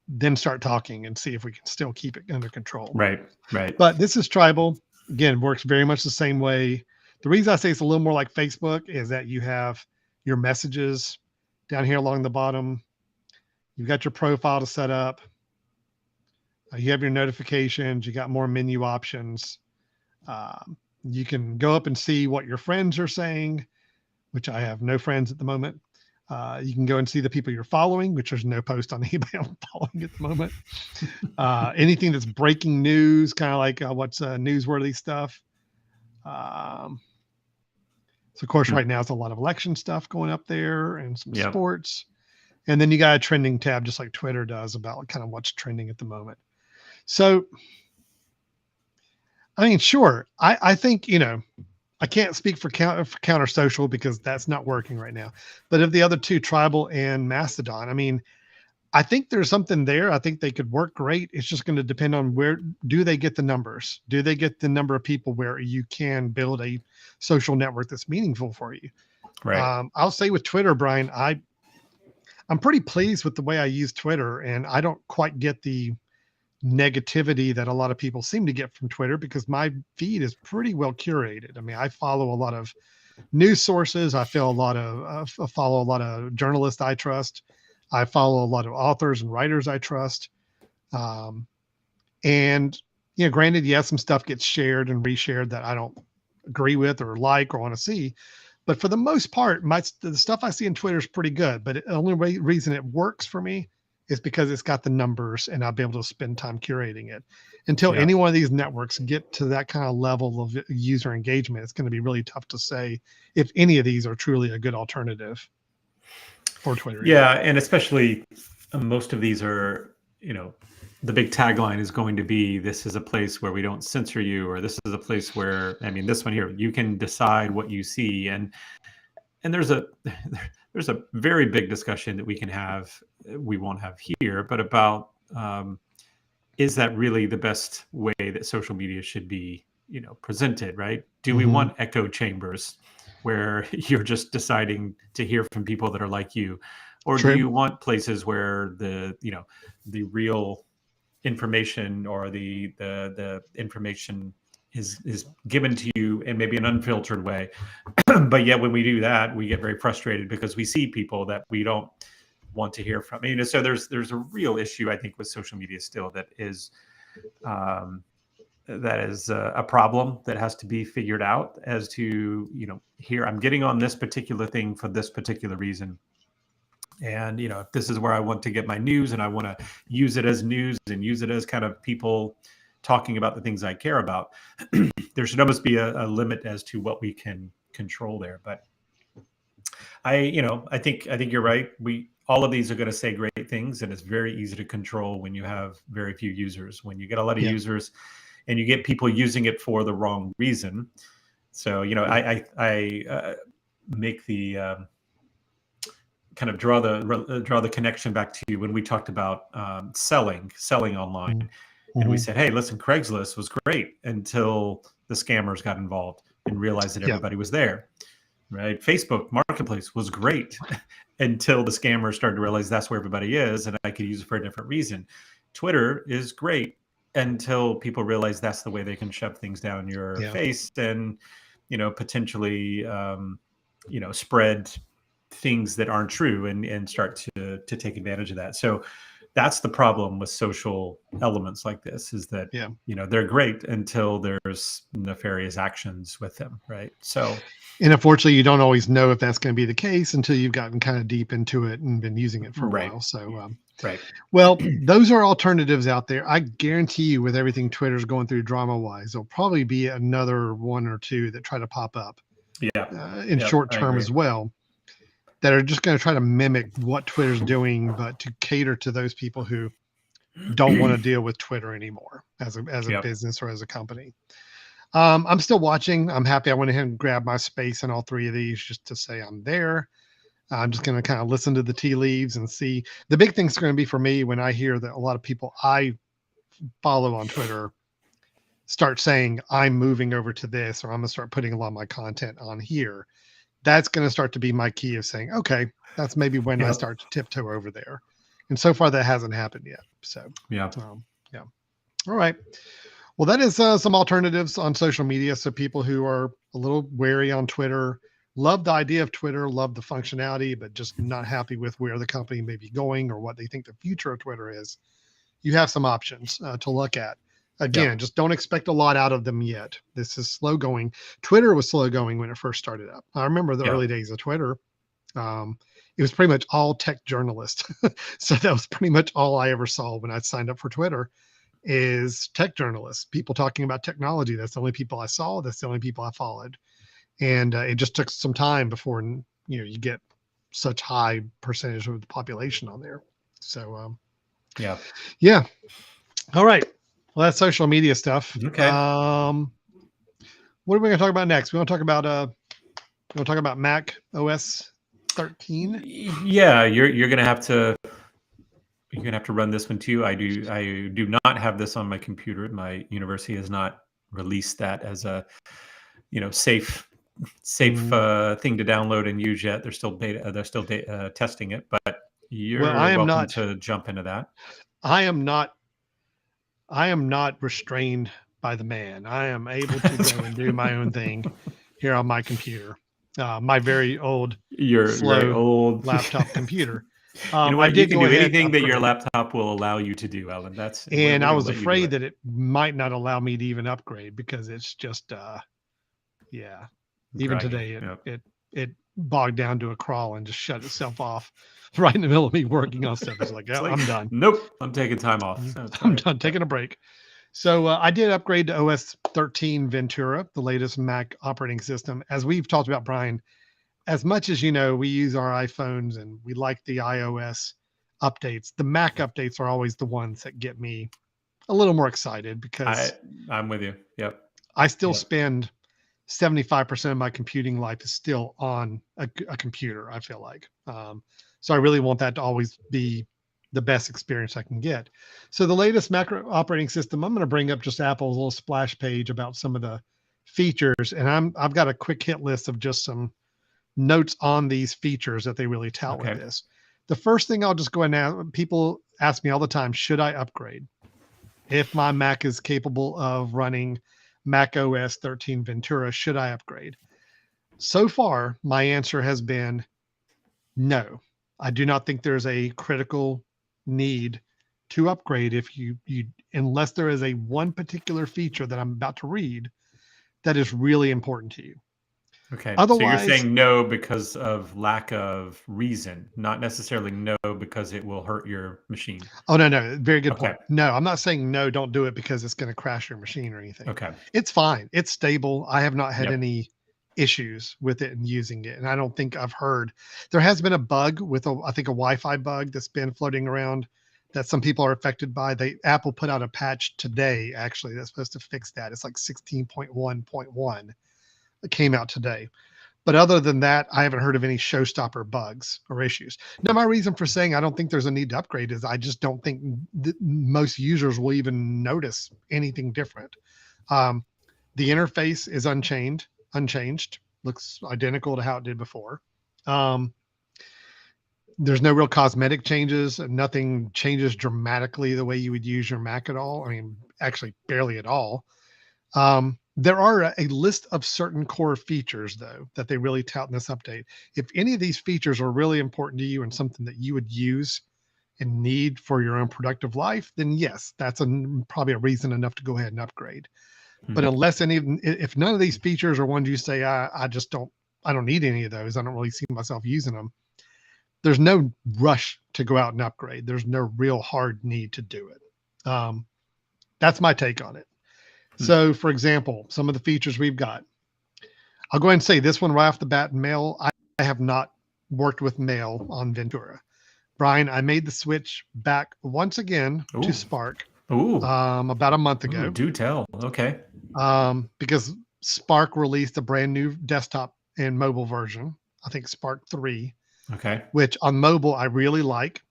Speaker 1: then start talking and see if we can still keep it under control.
Speaker 2: Right. Right.
Speaker 1: But this is Tribal. Again, works very much the same way. The reason I say it's a little more like Facebook is that you have your messages down here along the bottom. You've got your profile to set up. You have your notifications. You got more menu options. You can go up and see what your friends are saying, which I have no friends at the moment. You can go and see the people you're following, which there's no post on anybody I'm following at the moment. Anything that's breaking news, kind of like what's newsworthy stuff. So, of course, right now it's a lot of election stuff going up there and some
Speaker 2: Yep.
Speaker 1: sports. And then you got a trending tab, just like Twitter does, about kind of what's trending at the moment. So, I mean, sure. I think, I can't speak for Counter Social because that's not working right now. But of the other two, Tribal and Mastodon, I mean, I think there's something there. I think they could work great. It's just going to depend on where do they get the numbers? Do they get the number of people where you can build a social network that's meaningful for you?
Speaker 2: Right.
Speaker 1: I'll say with Twitter, Brian, I'm pretty pleased with the way I use Twitter, and I don't quite get the negativity that a lot of people seem to get from Twitter because my feed is pretty well curated. I mean, I follow a lot of news sources. I follow a lot of journalists I trust. I follow a lot of authors and writers I trust. Um, and granted, yes, some stuff gets shared and reshared that I don't agree with or like or want to see. But for the most part, the stuff I see in Twitter is pretty good. But the only reason it works for me is because it's got the numbers and I'll be able to spend time curating it. Until
Speaker 2: Yeah.
Speaker 1: any one of these networks get to that kind of level of user engagement, it's going to be really tough to say if any of these are truly a good alternative for Twitter.
Speaker 2: Yeah, and especially most of these are, the big tagline is going to be, this is a place where we don't censor you, or this is a place where, I mean, this one here, you can decide what you see. And there's a very big discussion that we can have, we won't have here, but about is that really the best way that social media should be, presented, right? Do we want echo chambers where you're just deciding to hear from people that are like you? Or do
Speaker 1: True.
Speaker 2: you want places where the real information or the information is given to you in maybe an unfiltered way? But yet when we do that, we get very frustrated because we see people that we don't want to hear from. So there's a real issue, I think, with social media still um, that is a problem that has to be figured out as to, here I'm getting on this particular thing for this particular reason. And, if this is where I want to get my news and I want to use it as news and use it as kind of people talking about the things I care about, there should almost be a limit as to what we can control there. But I think you're right. All of these are going to say great things, and it's very easy to control when you have very few users. When you get a lot of
Speaker 1: Yeah.
Speaker 2: users, and you get people using it for the wrong reason. So I make the kind of draw the connection back to when we talked about selling online, and we
Speaker 1: Mm-hmm.
Speaker 2: said, hey, listen, Craigslist was great until the scammers got involved and realized that
Speaker 1: Yeah.
Speaker 2: everybody was there. Right? Facebook Marketplace was great until the scammers started to realize that's where everybody is, and I could use it for a different reason. Twitter is great until people realize that's the way they can shove things down your
Speaker 1: Yeah.
Speaker 2: face and potentially spread things that aren't true and start to take advantage of that. So that's the problem with social elements like this, is that
Speaker 1: Yeah.
Speaker 2: they're great until there's nefarious actions with them, right? So
Speaker 1: And unfortunately, you don't always know if that's going to be the case until you've gotten kind of deep into it and been using it for a
Speaker 2: right,
Speaker 1: while. So,
Speaker 2: right,
Speaker 1: well, those are alternatives out there. I guarantee you, with everything Twitter's going through drama wise, there'll probably be another one or two that try to pop up
Speaker 2: yeah,
Speaker 1: in
Speaker 2: yeah,
Speaker 1: short
Speaker 2: I
Speaker 1: term
Speaker 2: agree.
Speaker 1: as well, that are just going to try to mimic what Twitter's doing, but to cater to those people who don't want to deal with Twitter anymore as a
Speaker 2: Yep.
Speaker 1: business or as a company. I'm still watching. I'm happy I went ahead and grabbed my space in all three of these just to say I'm there. I'm just going to kind of listen to the tea leaves and see. The big thing's going to be for me when I hear that a lot of people I follow on Twitter start saying I'm moving over to this, or I'm going to start putting a lot of my content on here. That's going to start to be my key of saying, okay, that's maybe when I
Speaker 2: Yep.
Speaker 1: start to tiptoe over there. And so far that hasn't happened yet. So,
Speaker 2: Yeah.
Speaker 1: Yeah. All right. Well, that is some alternatives on social media. So people who are a little wary on Twitter, love the idea of Twitter, love the functionality, but just not happy with where the company may be going or what they think the future of Twitter is. You have some options to look at. Again,
Speaker 2: Yep.
Speaker 1: just don't expect a lot out of them yet. This is slow going. Twitter was slow going when it first started up. I remember the early
Speaker 2: Yep.
Speaker 1: days of Twitter. It was pretty much all tech journalists. So that was pretty much all I ever saw when I signed up for Twitter, is tech journalists, people talking about technology. That's the only people I saw. That's the only people I followed. And it just took some time before, you get such high percentage of the population on there. So,
Speaker 2: Yeah.
Speaker 1: yeah. All right. Well, that's social media stuff.
Speaker 2: Okay.
Speaker 1: What are we going to talk about next? We want to talk about Mac OS 13.
Speaker 2: Yeah, you're gonna have to run this one too. I do not have this on my computer. My university has not released that as a safe thing to download and use yet. They're still testing it, but
Speaker 1: Well,
Speaker 2: you're welcome to jump into that.
Speaker 1: I am not I am not restrained by the man. I am able to go and do my own thing here on my computer, my very old,
Speaker 2: You're very
Speaker 1: slow
Speaker 2: old.
Speaker 1: laptop computer.
Speaker 2: You know
Speaker 1: I
Speaker 2: what? You
Speaker 1: did
Speaker 2: can
Speaker 1: go
Speaker 2: do
Speaker 1: ahead and
Speaker 2: anything that your
Speaker 1: upgrade,
Speaker 2: laptop will allow you to do, Ellen. We're
Speaker 1: and I
Speaker 2: going to
Speaker 1: was
Speaker 2: let you do
Speaker 1: afraid
Speaker 2: it.
Speaker 1: that it might not allow me to even upgrade because it's just, yeah. Even
Speaker 2: Draggy.
Speaker 1: today,
Speaker 2: Yep.
Speaker 1: it bogged down to a crawl and just shut itself off right in the middle of me working on stuff. It's like,
Speaker 2: It's
Speaker 1: oh,
Speaker 2: like,
Speaker 1: I'm done.
Speaker 2: nope, I'm taking time off. So it's all
Speaker 1: I'm
Speaker 2: right.
Speaker 1: done taking a break. So I did upgrade to OS 13 Ventura, the latest Mac operating system. As we've talked about, Brian, as much as we use our iPhones and we like the iOS updates, the Mac updates are always the ones that get me a little more excited because
Speaker 2: I'm with you. Yep.
Speaker 1: I still
Speaker 2: Yep.
Speaker 1: spend 75% of my computing life is still on a computer, I feel like. So I really want that to always be the best experience I can get. So the latest Mac operating system, I'm going to bring up just Apple's little splash page about some of the features. And I've got a quick hit list of just some notes on these features that they really tout with
Speaker 2: Okay.
Speaker 1: this. The first thing I'll just go ahead and ask, people ask me all the time, should I upgrade? If my Mac is capable of running macOS 13 Ventura, should I upgrade? So far, my answer has been no. I do not think there's a critical need to upgrade if you unless there is a one particular feature that I'm about to read that is really important to you.
Speaker 2: Okay. So you're
Speaker 1: Otherwise,
Speaker 2: saying no because of lack of reason, not necessarily no because it will hurt your machine.
Speaker 1: oh no, very good
Speaker 2: Okay.
Speaker 1: point. No, I'm not saying no, don't do it because it's going to crash your machine or anything.
Speaker 2: Okay.
Speaker 1: It's fine. It's stable. I have not had
Speaker 2: Yep.
Speaker 1: any issues with it and using it. And I don't think I've heard there has been a bug with I think a Wi-Fi bug that's been floating around that some people are affected by. Apple put out a patch today actually that's supposed to fix that. It's like 16.1.1. It came out today. But other than that, I haven't heard of any showstopper bugs or issues. Now, my reason for saying I don't think there's a need to upgrade is I just don't think most users will even notice anything different. The interface is unchanged, looks identical to how it did before. There's no real cosmetic changes. Nothing changes dramatically the way you would use your Mac at all. I mean, actually, barely at all. There are a list of certain core features, though, that they really tout in this update. If any of these features are really important to you and something that you would use and need for your own productive life, then yes, that's probably a reason enough to go ahead and upgrade. But unless if none of these features are ones you say, I don't need any of those, I don't really see myself using them, there's no rush to go out and upgrade. There's no real hard need to do it. That's my take on it. So, for example, some of the features we've got, I'll go ahead and say this one right off the bat, Mail. I have not worked with Mail on Ventura. Brian, I made the switch back once again to Spark about a month ago.
Speaker 2: Do tell. Okay.
Speaker 1: Because Spark released a brand new desktop and mobile version. I think Spark 3.
Speaker 2: Okay.
Speaker 1: Which on mobile, I really like.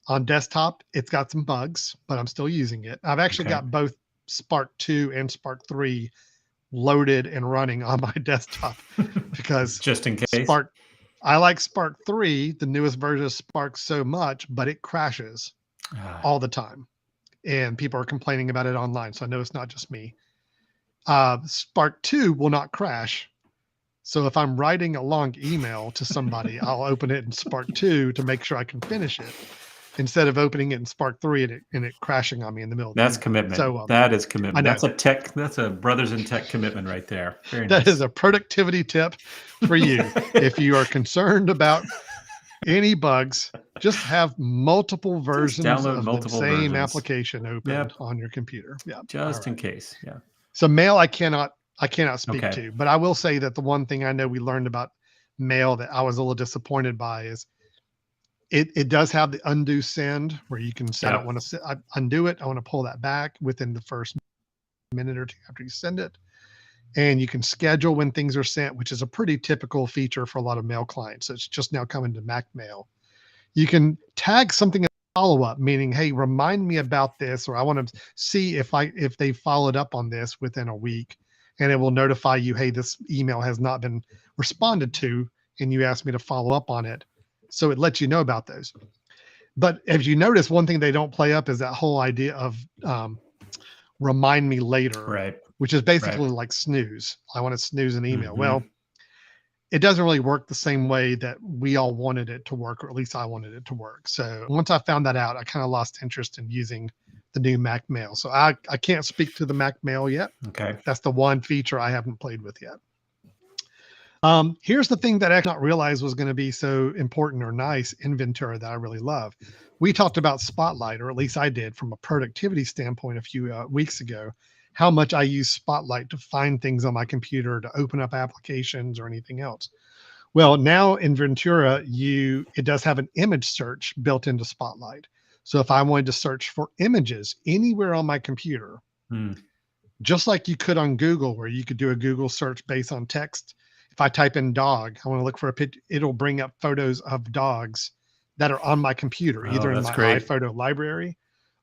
Speaker 1: On desktop, it's got some bugs, but I'm still using it. I've actually got both Spark 2 and Spark 3 loaded and running on my desktop because
Speaker 2: just in case
Speaker 1: I like Spark 3, the newest version of Spark, so much, but it crashes all the time. And people are complaining about it online. So I know it's not just me. Spark 2 will not crash. So if I'm writing a long email to somebody, I'll open it in Spark 2 to make sure I can finish it, instead of opening it in Spark 3 and it crashing on me in the middle.
Speaker 2: That's commitment. So that is commitment. That's a brothers in tech commitment right there. Very nice.
Speaker 1: That is a productivity tip for you. If you are concerned about any bugs, just have multiple versions of the same application open on your computer. Yeah.
Speaker 2: Just in case. Yeah.
Speaker 1: So Mail, I cannot speak to, but I will say that the one thing I know we learned about Mail that I was a little disappointed by is it does have the undo send where you can say, I want to undo it. I want to pull that back within the first minute or two after you send it. And you can schedule when things are sent, which is a pretty typical feature for a lot of mail clients. It's just now coming to Mac Mail. You can tag something as follow-up, meaning, hey, remind me about this, or I want to see if they followed up on this within a week. And it will notify you, hey, this email has not been responded to, and you asked me to follow up on it. So it lets you know about those. But as you notice, one thing they don't play up is that whole idea of remind me later,
Speaker 2: right?
Speaker 1: Which is basically like snooze. I want to snooze an email. Well, it doesn't really work the same way that we all wanted it to work, or at least I wanted it to work. So once I found that out, I kind of lost interest in using the new Mac Mail. So I can't speak to the Mac Mail yet.
Speaker 2: Okay.
Speaker 1: That's the one feature I haven't played with yet. Here's the thing that I did not realize was going to be so important or nice in Ventura that I really love. We talked about Spotlight, or at least I did from a productivity standpoint a few weeks ago, how much I use Spotlight to find things on my computer, to open up applications or anything else. Well, now in Ventura, it does have an image search built into Spotlight. So if I wanted to search for images anywhere on my computer, just like you could on Google, where you could do a Google search based on text. If I type in dog, I want to look for a picture, it'll bring up photos of dogs that are on my computer, either in my iPhoto library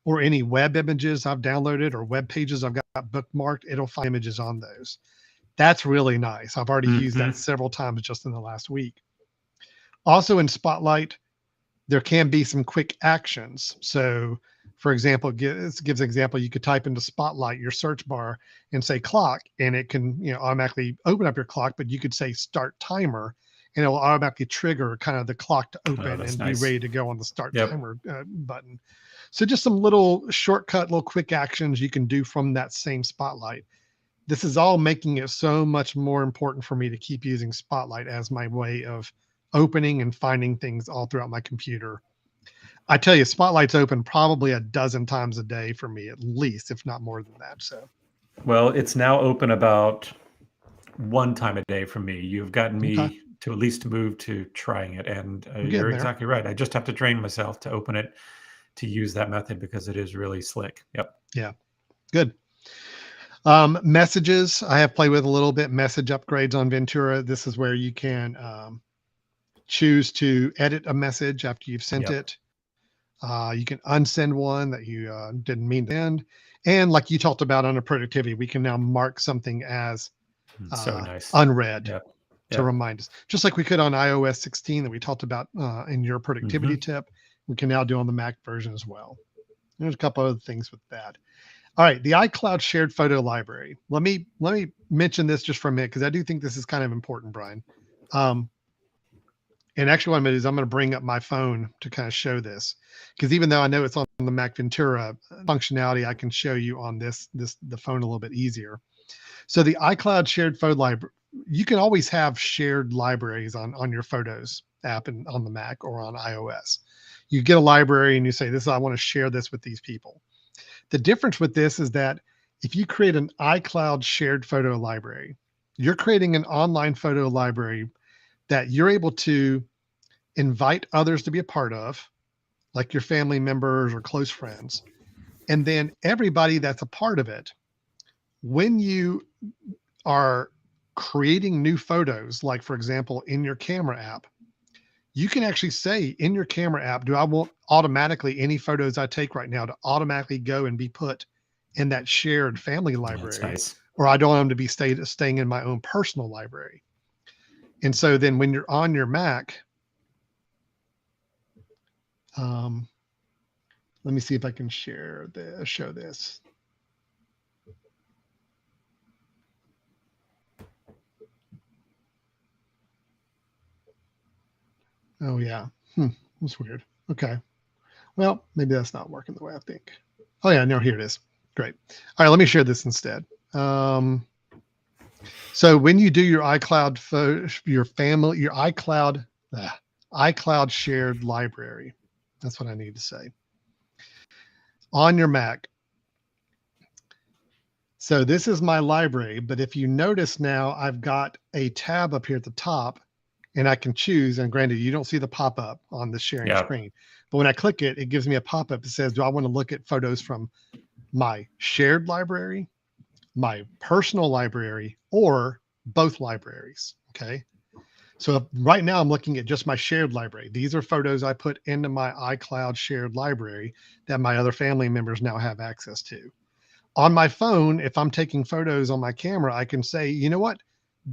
Speaker 1: or any web images I've downloaded or web pages I've got bookmarked. It'll find images on those. That's really nice. I've already used that several times just in the last week. Also in Spotlight, there can be some quick actions. So, for example, this gives an example. You could type into Spotlight your search bar and say clock, and it can automatically open up your clock. But you could say start timer, and it will automatically trigger kind of the clock to
Speaker 2: Oh,
Speaker 1: open
Speaker 2: that's
Speaker 1: and be
Speaker 2: nice.
Speaker 1: ready to go on the start
Speaker 2: Yep.
Speaker 1: timer button. So just some little shortcut, little quick actions you can do from that same Spotlight. This is all making it so much more important for me to keep using Spotlight as my way of opening and finding things all throughout my computer. I tell you, Spotlight's open probably a dozen times a day for me, at least, if not more than that. So,
Speaker 2: Well, it's now open about one time a day for me. You've gotten
Speaker 1: okay,
Speaker 2: me to at least move to trying it, and
Speaker 1: we're getting
Speaker 2: you're
Speaker 1: there.
Speaker 2: exactly right. I just have to train myself to open it, to use that method because it is really slick. Yep.
Speaker 1: Yeah, good. Messages, I have played with a little bit. Message upgrades on Ventura. This is where you can choose to edit a message after you've sent
Speaker 2: Yep.
Speaker 1: it. You can unsend one that you didn't mean to send. And like you talked about under productivity, we can now mark something as
Speaker 2: So nice.
Speaker 1: unread
Speaker 2: Yep.
Speaker 1: to
Speaker 2: Yep.
Speaker 1: remind us. Just like we could on iOS 16 that we talked about in your productivity
Speaker 2: Hmm.
Speaker 1: tip, we can now do on the Mac version as well. There's a couple other things with that. All right, the iCloud shared photo library. Let me mention this just for a minute because I do think this is kind of important, Brian. And actually, what I'm going to do is I'm going to bring up my phone to kind of show this, because even though I know it's on the Mac Ventura functionality, I can show you on the phone a little bit easier. So the iCloud shared photo library, you can always have shared libraries on your Photos app and on the Mac or on iOS. You get a library and you say, I want to share this with these people. The difference with this is that if you create an iCloud shared photo library, you're creating an online photo library that you're able to invite others to be a part of, like your family members or close friends. And then everybody that's a part of it, when you are creating new photos, like for example, in your camera app, you can actually say in your camera app, do I want automatically any photos I take right now to automatically go and be put in that shared family
Speaker 2: That's
Speaker 1: library,
Speaker 2: nice.
Speaker 1: or I don't want them to be staying in my own personal library. And so then when you're on your Mac, let me see if I can show this. Oh yeah. That's weird. Okay. Well, maybe that's not working the way I think. Oh yeah, no, here it is. Great. All right, let me share this instead. So when you do your iCloud, your iCloud shared library, that's what I need to say, on your Mac. So this is my library, but if you notice now, I've got a tab up here at the top, and I can choose, and granted, you don't see the pop-up on the sharing
Speaker 2: Yeah.
Speaker 1: screen, but when I click it, it gives me a pop-up that says, do I want to look at photos from my shared library, my personal library, or both libraries? Okay. So right now I'm looking at just my shared library. These are photos I put into my iCloud shared library that my other family members now have access to. On my phone, if I'm taking photos on my camera, I can say, you know what?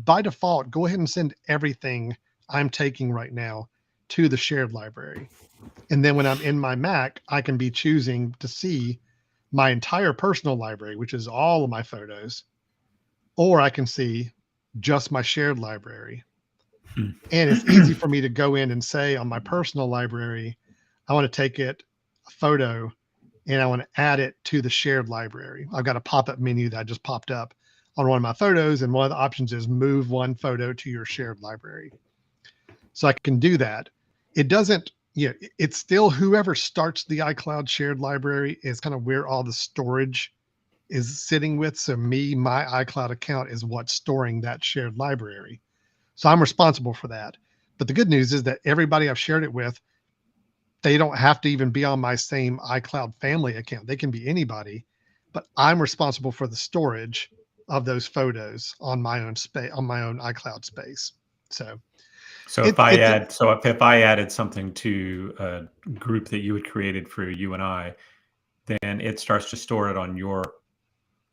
Speaker 1: By default, go ahead and send everything I'm taking right now to the shared library. And then when I'm in my Mac, I can be choosing to see my entire personal library, which is all of my photos, or I can see just my shared library.
Speaker 2: Hmm.
Speaker 1: And it's easy for me to go in and say on my personal library, I want to take a photo and I want to add it to the shared library. I've got a pop-up menu that just popped up on one of my photos, and one of the options is move one photo to your shared library. So I can do that. It doesn't, it's still whoever starts the iCloud shared library is kind of where all the storage is sitting with. So my iCloud account is what's storing that shared library. So I'm responsible for that. But the good news is that everybody I've shared it with, they don't have to even be on my same iCloud family account. They can be anybody, but I'm responsible for the storage of those photos on my own space, on my own iCloud space. So
Speaker 2: if I added something to a group that you had created for you and I, then it starts to store it on your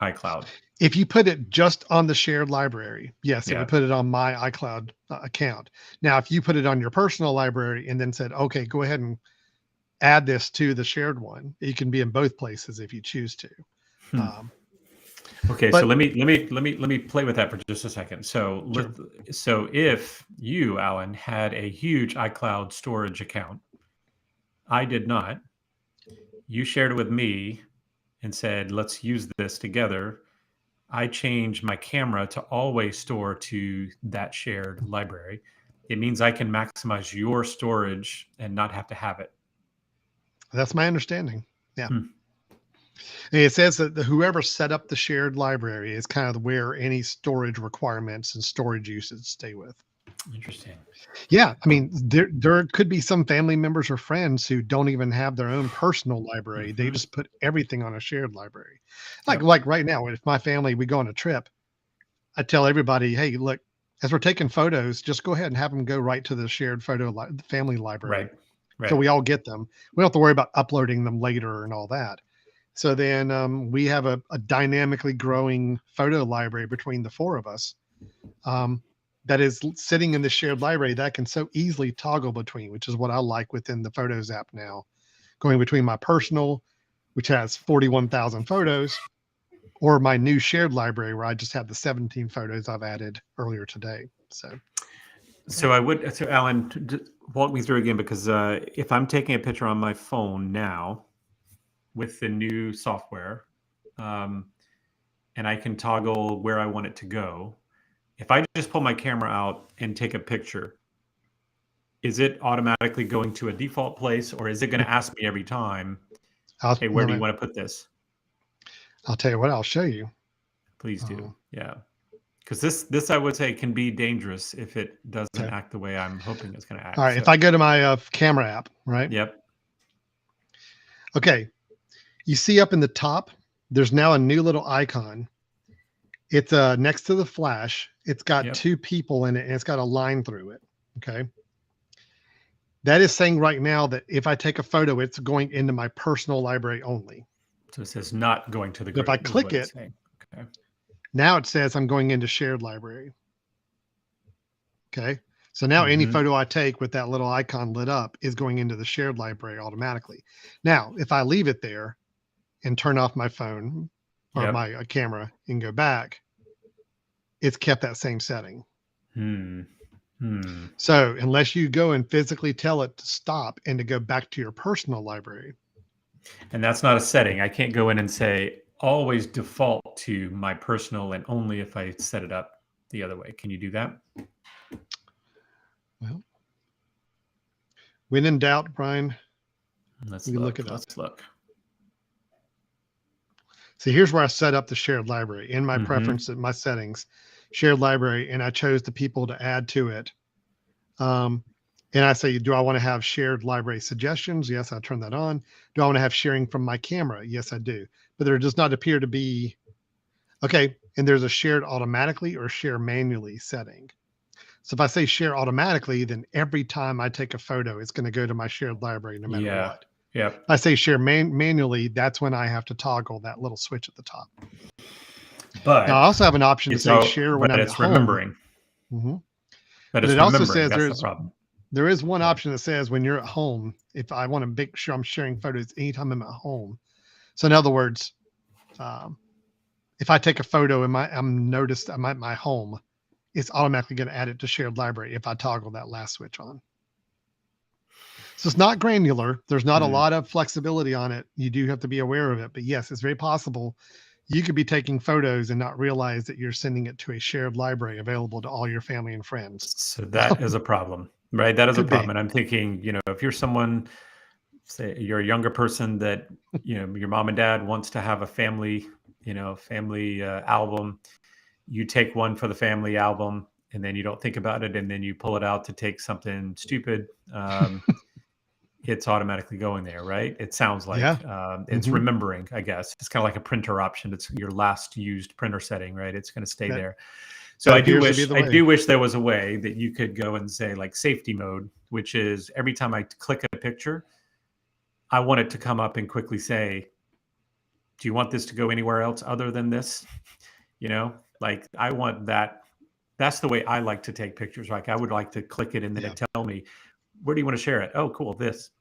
Speaker 2: iCloud.
Speaker 1: If you put it just on the shared library, yes, it
Speaker 2: Yeah.
Speaker 1: would put it on my iCloud account. Now, if you put it on your personal library and then said, okay, go ahead and add this to the shared one, it can be in both places if you choose to.
Speaker 2: Hmm.
Speaker 1: Um,
Speaker 2: Okay, so
Speaker 1: but
Speaker 2: let me play with that for just a second.
Speaker 1: sure,
Speaker 2: So if you, Alan, had a huge iCloud storage account, I did not. You shared it with me and said, "Let's use this together." I changed my camera to always store to that shared library. It means I can maximize your storage and not have to have it.
Speaker 1: that's my understanding. Yeah.
Speaker 2: Hmm.
Speaker 1: And it says that whoever set up the shared library is kind of where any storage requirements and storage usage stay with.
Speaker 2: Interesting.
Speaker 1: Yeah, I mean, there could be some family members or friends who don't even have their own personal library. They
Speaker 2: Hmm.
Speaker 1: just put everything on a shared library. Like
Speaker 2: Yep.
Speaker 1: like right now, if my family we go on a trip, I tell everybody, hey, look, as we're taking photos, just go ahead and have them go right to the shared family library,
Speaker 2: Right.
Speaker 1: so
Speaker 2: Right.
Speaker 1: we all get them. We don't have to worry about uploading them later and all that. So then we have a dynamically growing photo library between the four of us. Um, that is sitting in the shared library that I can so easily toggle between, which is what I like within the Photos app now, going between my personal, which has 41,000 photos, or my new shared library where I just have the 17 photos I've added earlier today. So, yeah.
Speaker 2: So Alan, walk me through again, because if I'm taking a picture on my phone now with the new software, um, and I can toggle where I want it to go, if I just pull my camera out and take a picture, is it automatically going to a default place, or is it going to ask me every time,
Speaker 1: I'll,
Speaker 2: hey, where
Speaker 1: let
Speaker 2: do you
Speaker 1: me,
Speaker 2: want to put this?
Speaker 1: I'll tell you what, I'll show you.
Speaker 2: Please do.
Speaker 1: Uh,
Speaker 2: Yeah. Because this I would say can be dangerous if it doesn't
Speaker 1: okay.
Speaker 2: act the way I'm hoping it's going to
Speaker 1: All
Speaker 2: act.
Speaker 1: right. If
Speaker 2: So,
Speaker 1: I go to my camera app, right?
Speaker 2: yep.
Speaker 1: Okay. You see up in the top, there's now a new little icon. It's next to the flash. It's got
Speaker 2: Yep.
Speaker 1: two people in it and it's got a line through it. Okay. That is saying right now that if I take a photo, it's going into my personal library only.
Speaker 2: So it says not going to the
Speaker 1: If I
Speaker 2: group is
Speaker 1: click
Speaker 2: what it's
Speaker 1: it,
Speaker 2: saying. Okay.
Speaker 1: now it says I'm going into shared library. Okay. So now any
Speaker 2: Mm-hmm.
Speaker 1: photo I take with that little icon lit up is going into the shared library automatically. Now, if I leave it there and turn off my phone or
Speaker 2: Yep.
Speaker 1: my camera and go back, it's kept that same setting.
Speaker 2: Hmm. Hmm.
Speaker 1: So unless you go and physically tell it to stop and to go back to your personal library,
Speaker 2: And that's not a setting. I can't go in and say always default to my personal and only if I set it up the other way. Can you do that?
Speaker 1: well, when in doubt, Brian,
Speaker 2: Let's
Speaker 1: you can look
Speaker 2: look.
Speaker 1: it up.
Speaker 2: Let's look.
Speaker 1: See, here's where I set up the shared library in my
Speaker 2: Mm-hmm.
Speaker 1: preference, my settings, shared library, and I chose the people to add to it. Um, and I say, do I want to have shared library suggestions? Yes, I turn that on. Do I want to have sharing from my camera? Yes, I do. But there does not appear to be, okay, and there's a shared automatically or share manually setting. So if I say share automatically, then every time I take a photo, it's going to go to my shared library no matter
Speaker 2: Yeah.
Speaker 1: what.
Speaker 2: Yep.
Speaker 1: If I say share manually, that's when I have to toggle that little switch at the top. Now, I
Speaker 2: But
Speaker 1: also have an option to
Speaker 2: it's
Speaker 1: say
Speaker 2: all,
Speaker 1: share when
Speaker 2: but
Speaker 1: I'm at
Speaker 2: it's
Speaker 1: home.
Speaker 2: remembering.
Speaker 1: Mhm.
Speaker 2: But
Speaker 1: But
Speaker 2: it's
Speaker 1: it also
Speaker 2: remembering.
Speaker 1: says
Speaker 2: That's the problem.
Speaker 1: there is one
Speaker 2: Yeah.
Speaker 1: option that says when you're at home, if I want to make sure I'm sharing photos anytime I'm at home. So in other words, um, if I take a photo and I'm at my home, it's automatically going to add it to shared library if I toggle that last switch on. So it's not granular. There's not a
Speaker 2: Hmm.
Speaker 1: lot of flexibility on it. You do have to be aware of it. But yes, it's very possible you could be taking photos and not realize that you're sending it to a shared library available to all your family and friends.
Speaker 2: So that is a problem, right? That is a
Speaker 1: Could
Speaker 2: problem.
Speaker 1: be.
Speaker 2: And I'm thinking, if you're someone, say you're a younger person that, your mom and dad wants to have a family, family album, you take one for the family album and then you don't think about it. And then you pull it out to take something stupid. It's automatically going there, right? It sounds
Speaker 1: Yeah.
Speaker 2: like it's
Speaker 1: Hmm.
Speaker 2: remembering, I guess. It's kind of like a printer option. It's your last used printer setting, right? It's going to stay
Speaker 1: That
Speaker 2: there. So
Speaker 1: that
Speaker 2: I do
Speaker 1: appears to be
Speaker 2: wish
Speaker 1: the
Speaker 2: I
Speaker 1: way.
Speaker 2: do wish there was a way that you could go and say like safety mode, which is every time I click a picture, I want it to come up and quickly say, Do you want this to go anywhere else other than this? Like I want that. That's the way I like to take pictures. Like I would like to click it and then
Speaker 1: Yeah.
Speaker 2: it tell me, where do you want to share it? Oh, cool. This.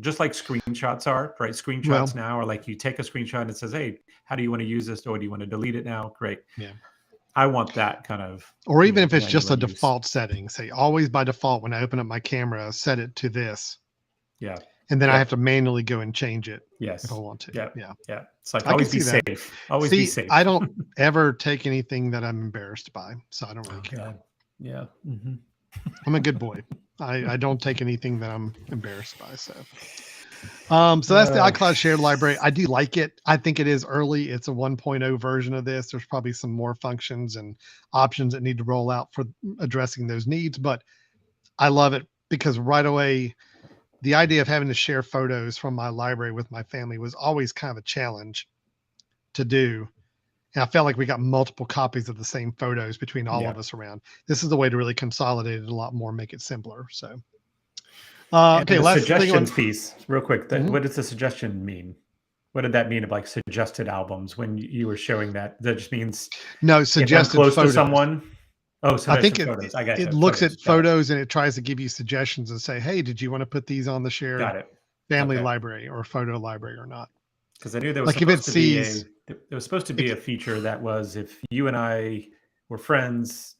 Speaker 2: Just like screenshots are, right?
Speaker 1: Well,
Speaker 2: Screenshots now are like you take a screenshot and it says, hey, how do you want to use this? Or do you want to delete it now? Great.
Speaker 1: yeah.
Speaker 2: I want that kind of,
Speaker 1: Or even if it's just
Speaker 2: granular
Speaker 1: a
Speaker 2: use.
Speaker 1: default setting, say always by default when I open up my camera, set it to this.
Speaker 2: Yeah.
Speaker 1: And then I
Speaker 2: Yep.
Speaker 1: have to manually go and change it
Speaker 2: Yes.
Speaker 1: if I want to.
Speaker 2: Yeah.
Speaker 1: Yeah.
Speaker 2: Yeah. It's like
Speaker 1: I can
Speaker 2: always be
Speaker 1: see that.
Speaker 2: safe. Always be
Speaker 1: See,
Speaker 2: safe.
Speaker 1: I don't ever take anything that I'm embarrassed by, so I don't really care.
Speaker 2: God. Yeah. Mm-hmm.
Speaker 1: I'm a good boy. I don't take anything that I'm embarrassed by. So that's the iCloud shared library. I do like it. I think it is early. It's a 1.0 version of this. There's probably some more functions and options that need to roll out for addressing those needs, but I love it because right away, the idea of having to share photos from my library with my family was always kind of a challenge to do. And I felt like we got multiple copies of the same photos between all of us around. This is the way to really consolidate it a lot more, make it simpler. So, okay,
Speaker 2: the
Speaker 1: last
Speaker 2: suggestions
Speaker 1: thing
Speaker 2: piece, real quick. What does the suggestion mean? What did that mean of like suggested albums when you were showing that? That just means
Speaker 1: no
Speaker 2: if I'm
Speaker 1: suggested
Speaker 2: close
Speaker 1: photos.
Speaker 2: to someone. Oh,
Speaker 1: I think
Speaker 2: suggested photos. I got
Speaker 1: it
Speaker 2: you.
Speaker 1: looks
Speaker 2: Photos.
Speaker 1: at photos and it tries to give you suggestions and say, hey, did you want to put these on the shared
Speaker 2: Got it.
Speaker 1: family library or photo library or not?
Speaker 2: Because I knew there was
Speaker 1: Like if it
Speaker 2: supposed to be
Speaker 1: sees,
Speaker 2: there was supposed to be a feature that was if you and I were friends,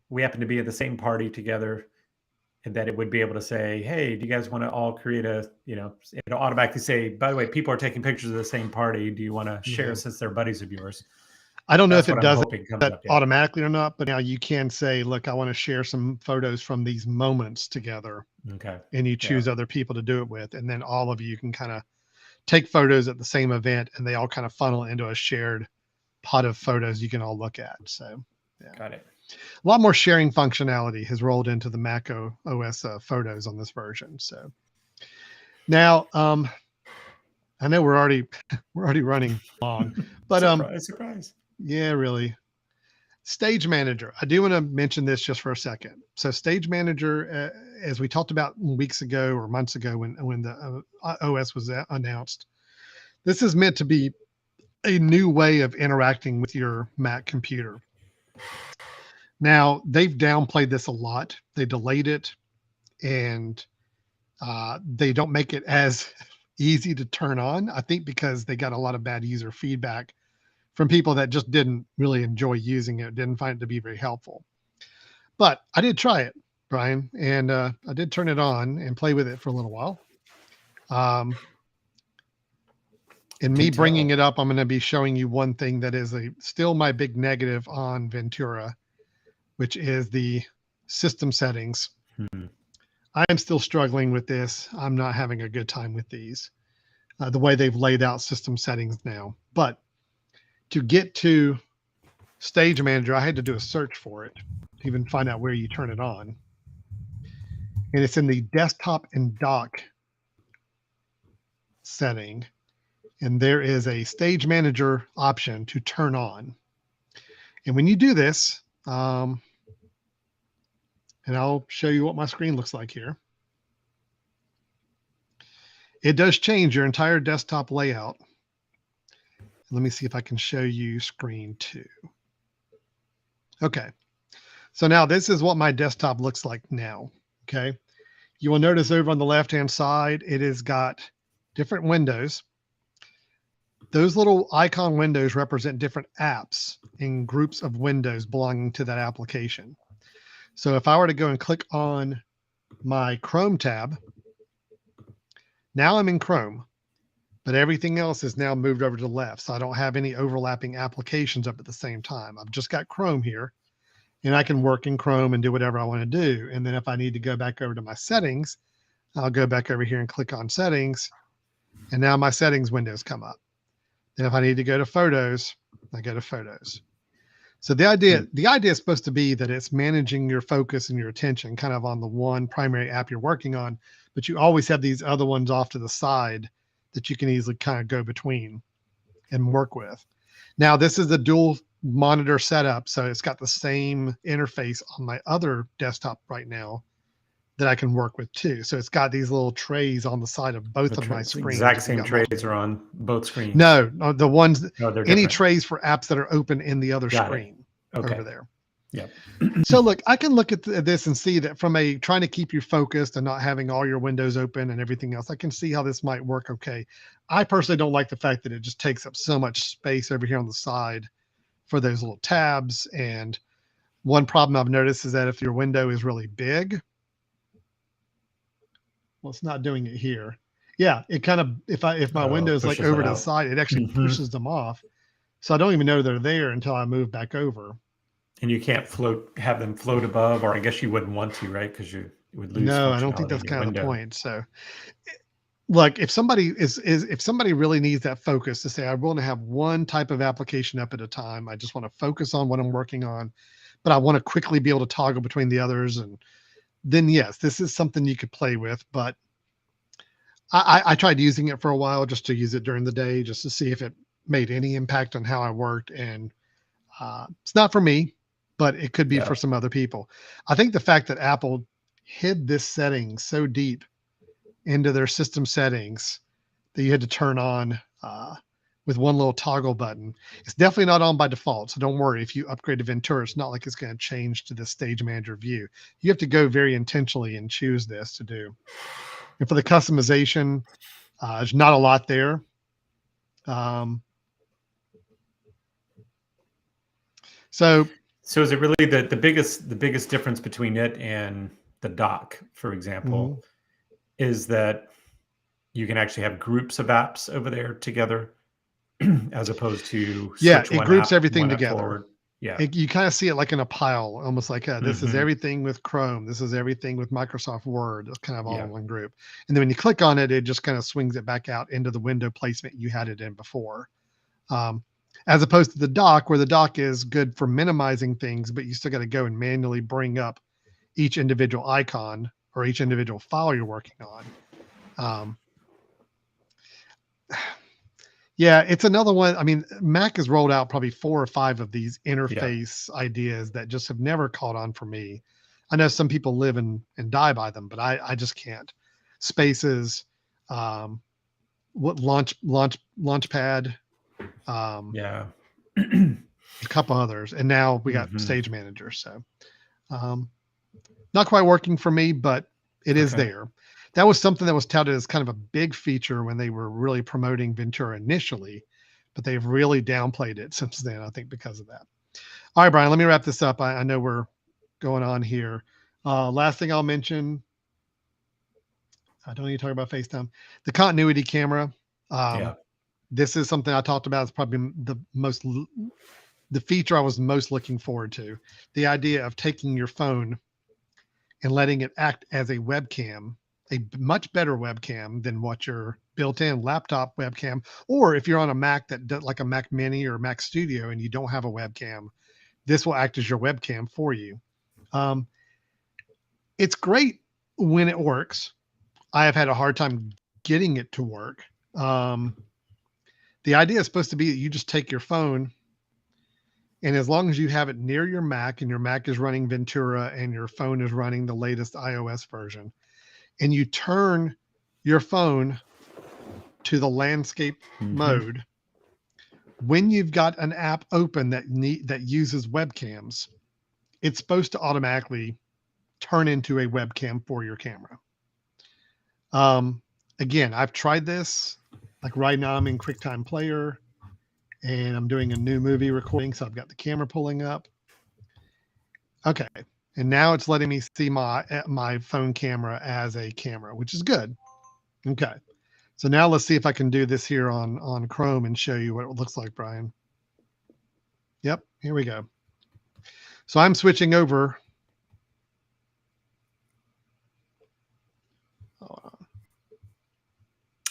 Speaker 2: we happen to be at the same party together, and that it would be able to say, hey, do you guys want to all create it'll automatically say, by the way, people are taking pictures of the same party. Do you want to share since they're buddies of yours?
Speaker 1: I don't know
Speaker 2: That's
Speaker 1: if it
Speaker 2: what
Speaker 1: does
Speaker 2: I'm hoping comes
Speaker 1: that
Speaker 2: up.
Speaker 1: automatically or not, but now you can say, look, I want to share some photos from these moments together.
Speaker 2: Okay.
Speaker 1: And you choose other people to do it with. And then all of you can kind of take photos at the same event and they all kind of funnel into a shared pot of photos you can all look at. So, yeah.
Speaker 2: Got it.
Speaker 1: A lot more sharing functionality has rolled into the macOS photos on this version. So now, I know we're already running long, but
Speaker 2: surprise.
Speaker 1: Yeah, really. Stage Manager. I do want to mention this just for a second. So Stage Manager, as we talked about weeks ago or months ago when the OS was announced, this is meant to be a new way of interacting with your Mac computer. Now, they've downplayed this a lot. They delayed it, and they don't make it as easy to turn on, I think because they got a lot of bad user feedback from people that just didn't really enjoy using it, didn't find it to be very helpful. But I did try it, Brian, and I did turn it on and play with it for a little while. And me bringing it up, I'm going to be showing you one thing that is still my big negative on Ventura, which is the system settings. I am still struggling with this. I'm not having a good time with these, the way they've laid out system settings now. But to get to Stage Manager, I had to do a search for it to even find out where you turn it on. And it's in the desktop and dock setting. And there is a Stage Manager option to turn on. And when you do this, and I'll show you what my screen looks like here. It does change your entire desktop layout. Let me see if I can show you screen 2. Okay. So now this is what my desktop looks like now. Okay. You will notice over on the left-hand side, it has got different windows. Those little icon windows represent different apps in groups of windows belonging to that application. So if I were to go and click on my Chrome tab, now I'm in Chrome, but everything else is now moved over to the left. So I don't have any overlapping applications up at the same time. I've just got Chrome here, and I can work in Chrome and do whatever I want to do. And then if I need to go back over to my settings, I'll go back over here and click on settings. And now my settings windows come up. Then if I need to go to photos, I go to photos. So the idea is supposed to be that it's managing your focus and your attention kind of on the one primary app you're working on, but you always have these other ones off to the side that you can easily kind of go between and work with. Now, this is a dual monitor setup, so it's got the same interface on my other desktop right now that I can work with too. So it's got these little trays on the side of both of my
Speaker 2: The
Speaker 1: screens.
Speaker 2: exact
Speaker 1: If you've
Speaker 2: same
Speaker 1: got
Speaker 2: trays
Speaker 1: multiple.
Speaker 2: are on both screens.
Speaker 1: No, the ones,
Speaker 2: No, they're
Speaker 1: any
Speaker 2: different.
Speaker 1: trays for apps that are open in the other
Speaker 2: Got it.
Speaker 1: screen
Speaker 2: Okay.
Speaker 1: over there.
Speaker 2: Yep.
Speaker 1: So look, I can look at this and see that from a trying to keep you focused and not having all your windows open and everything else, I can see how this might work okay. I personally don't like the fact that it just takes up so much space over here on the side for those little tabs. And one problem I've noticed is that if your window is really big, well, it's not doing it here. Yeah, it kind of, if my window is like
Speaker 2: pushes it
Speaker 1: over to the
Speaker 2: out.
Speaker 1: side, it actually
Speaker 2: Mhm.
Speaker 1: pushes them off. So I don't even know they're there until I move back over.
Speaker 2: And you can't have them float above, or I guess you wouldn't want to, right? Because you would lose
Speaker 1: No, I don't think
Speaker 2: functionality
Speaker 1: that's
Speaker 2: in your
Speaker 1: kind of the
Speaker 2: window.
Speaker 1: point. So look, if somebody if somebody really needs that focus to say, I want to have one type of application up at a time, I just want to focus on what I'm working on, but I want to quickly be able to toggle between the others, and then yes, this is something you could play with. But I tried using it for a while just to use it during the day, just to see if it made any impact on how I worked. And it's not for me, but it could be for some other people. I think the fact that Apple hid this setting so deep into their system settings that you had to turn on with one little toggle button. It's definitely not on by default. So don't worry if you upgrade to Ventura, it's not like it's going to change to the stage manager view. You have to go very intentionally and choose this to do. And for the customization, there's not a lot there. So
Speaker 2: is it really the biggest difference between it and the dock, for example, is that you can actually have groups of apps over there together as opposed to switch
Speaker 1: it
Speaker 2: one
Speaker 1: groups
Speaker 2: app,
Speaker 1: everything
Speaker 2: one app
Speaker 1: together.
Speaker 2: forward. Yeah.
Speaker 1: You kind of see it like in a pile, almost like this is
Speaker 2: Mhm.
Speaker 1: everything with Chrome. This is everything with Microsoft Word. It's kind of all
Speaker 2: Yeah.
Speaker 1: in one group. And then when you click on it, it just kind of swings it back out into the window placement you had it in before. As opposed to the dock, where the dock is good for minimizing things, but you still got to go and manually bring up each individual icon or each individual file you're working on. Yeah, it's another one. I mean, Mac has rolled out probably 4 or 5 of these interface ideas that just have never caught on for me. I know some people live and die by them, but I just can't. Spaces, what Launchpad,
Speaker 2: Yeah.
Speaker 1: a couple others, and now we got Stage Manager. So, not quite working for me, but it is there. That was something that was touted as kind of a big feature when they were really promoting Ventura initially, but they've really downplayed it since then, I think, because of that. All right, Brian, let me wrap this up. I know we're going on here. Last thing I'll mention, I don't need to talk about FaceTime. The continuity camera. This is something I talked about. It's probably the feature I was most looking forward to. The idea of taking your phone and letting it act as a webcam, a much better webcam than what your built-in laptop webcam, or if you're on a Mac that does, like a Mac Mini or Mac Studio, and you don't have a webcam, this will act as your webcam for you. It's great when it works. I have had a hard time getting it to work. The idea is supposed to be that you just take your phone, and as long as you have it near your Mac and your Mac is running Ventura and your phone is running the latest iOS version, and you turn your phone to the landscape mode, when you've got an app open that uses webcams, it's supposed to automatically turn into a webcam for your camera. Again, I've tried this. Like right now I'm in QuickTime Player and I'm doing a new movie recording. So I've got the camera pulling up. Okay. And now it's letting me see my phone camera as a camera, which is good. Okay. So now let's see if I can do this here on Chrome and show you what it looks like, Brian. Yep. Here we go. So I'm switching over.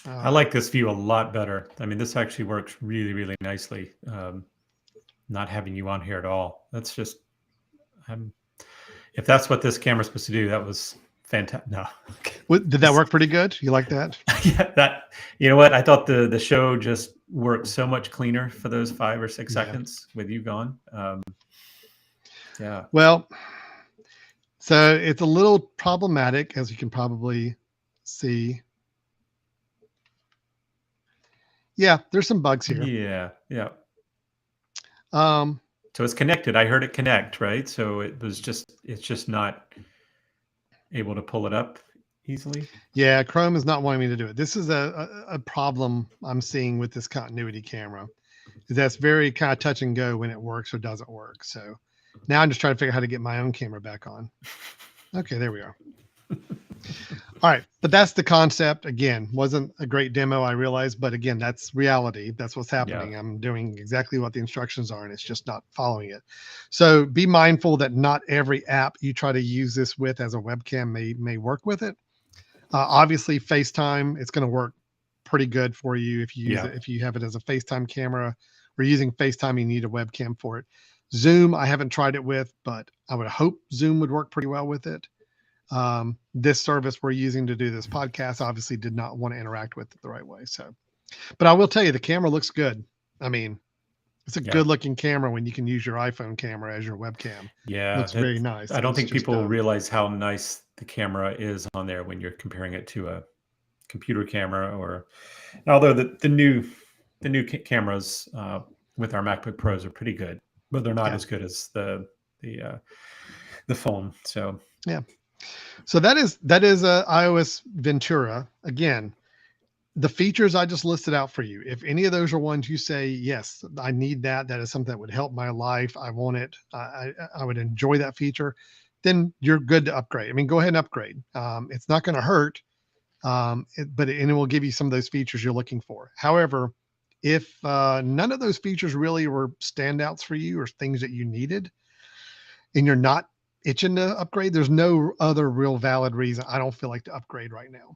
Speaker 2: I like this view a lot better. I mean, this actually works really, really nicely. Not having you on here at all. That's just, if that's what this camera's supposed to do, that was fantastic. No.
Speaker 1: Did that work pretty good? You like that?
Speaker 2: Yeah, you know what? I thought the show just worked so much cleaner for those 5 or 6 seconds with you gone. Yeah.
Speaker 1: Well, So it's a little problematic, as you can probably see. Yeah, there's some bugs here.
Speaker 2: Yeah, yeah.
Speaker 1: Um,
Speaker 2: So it's connected. I heard it connect, right? So it's just not able to pull it up easily.
Speaker 1: yeah, Chrome is not wanting me to do it. This is a problem I'm seeing with this continuity camera. Is that's very kind of touch and go when it works or doesn't work. So now I'm just trying to figure out how to get my own camera back on. Okay, there we are. All right, but that's the concept. Again, wasn't a great demo, I realize, but again, that's reality. That's what's happening.
Speaker 2: Yeah.
Speaker 1: I'm doing exactly what the instructions are, and it's just not following it. So be mindful that not every app you try to use this with as a webcam may work with it. Obviously, FaceTime, it's going to work pretty good for you if you use
Speaker 2: Yeah.
Speaker 1: it. If you have it as a FaceTime camera, or using FaceTime, you need a webcam for it. Zoom, I haven't tried it with, but I would hope Zoom would work pretty well with it. This service we're using to do this podcast obviously did not want to interact with it the right way. So, but I will tell you, the camera looks good. I mean, it's a
Speaker 2: Yeah.
Speaker 1: good looking camera when you can use your iPhone camera as your webcam.
Speaker 2: Yeah.
Speaker 1: Looks very nice.
Speaker 2: I don't
Speaker 1: It's
Speaker 2: think
Speaker 1: just,
Speaker 2: people realize how nice the camera is on there when you're comparing it to a computer camera, or although the new cameras with our MacBook Pros are pretty good, but they're not
Speaker 1: Yeah.
Speaker 2: as good as the phone. So
Speaker 1: Yeah. So that is a iOS Ventura. Again, the features I just listed out for you. If any of those are ones you say, yes, I need that. That is something that would help my life. I want it. I would enjoy that feature. Then you're good to upgrade. I mean, go ahead and upgrade. It's not going to hurt, but it will give you some of those features you're looking for. However, if none of those features really were standouts for you or things that you needed, and you're not itching to upgrade, there's no other real valid reason I don't feel like to upgrade right now.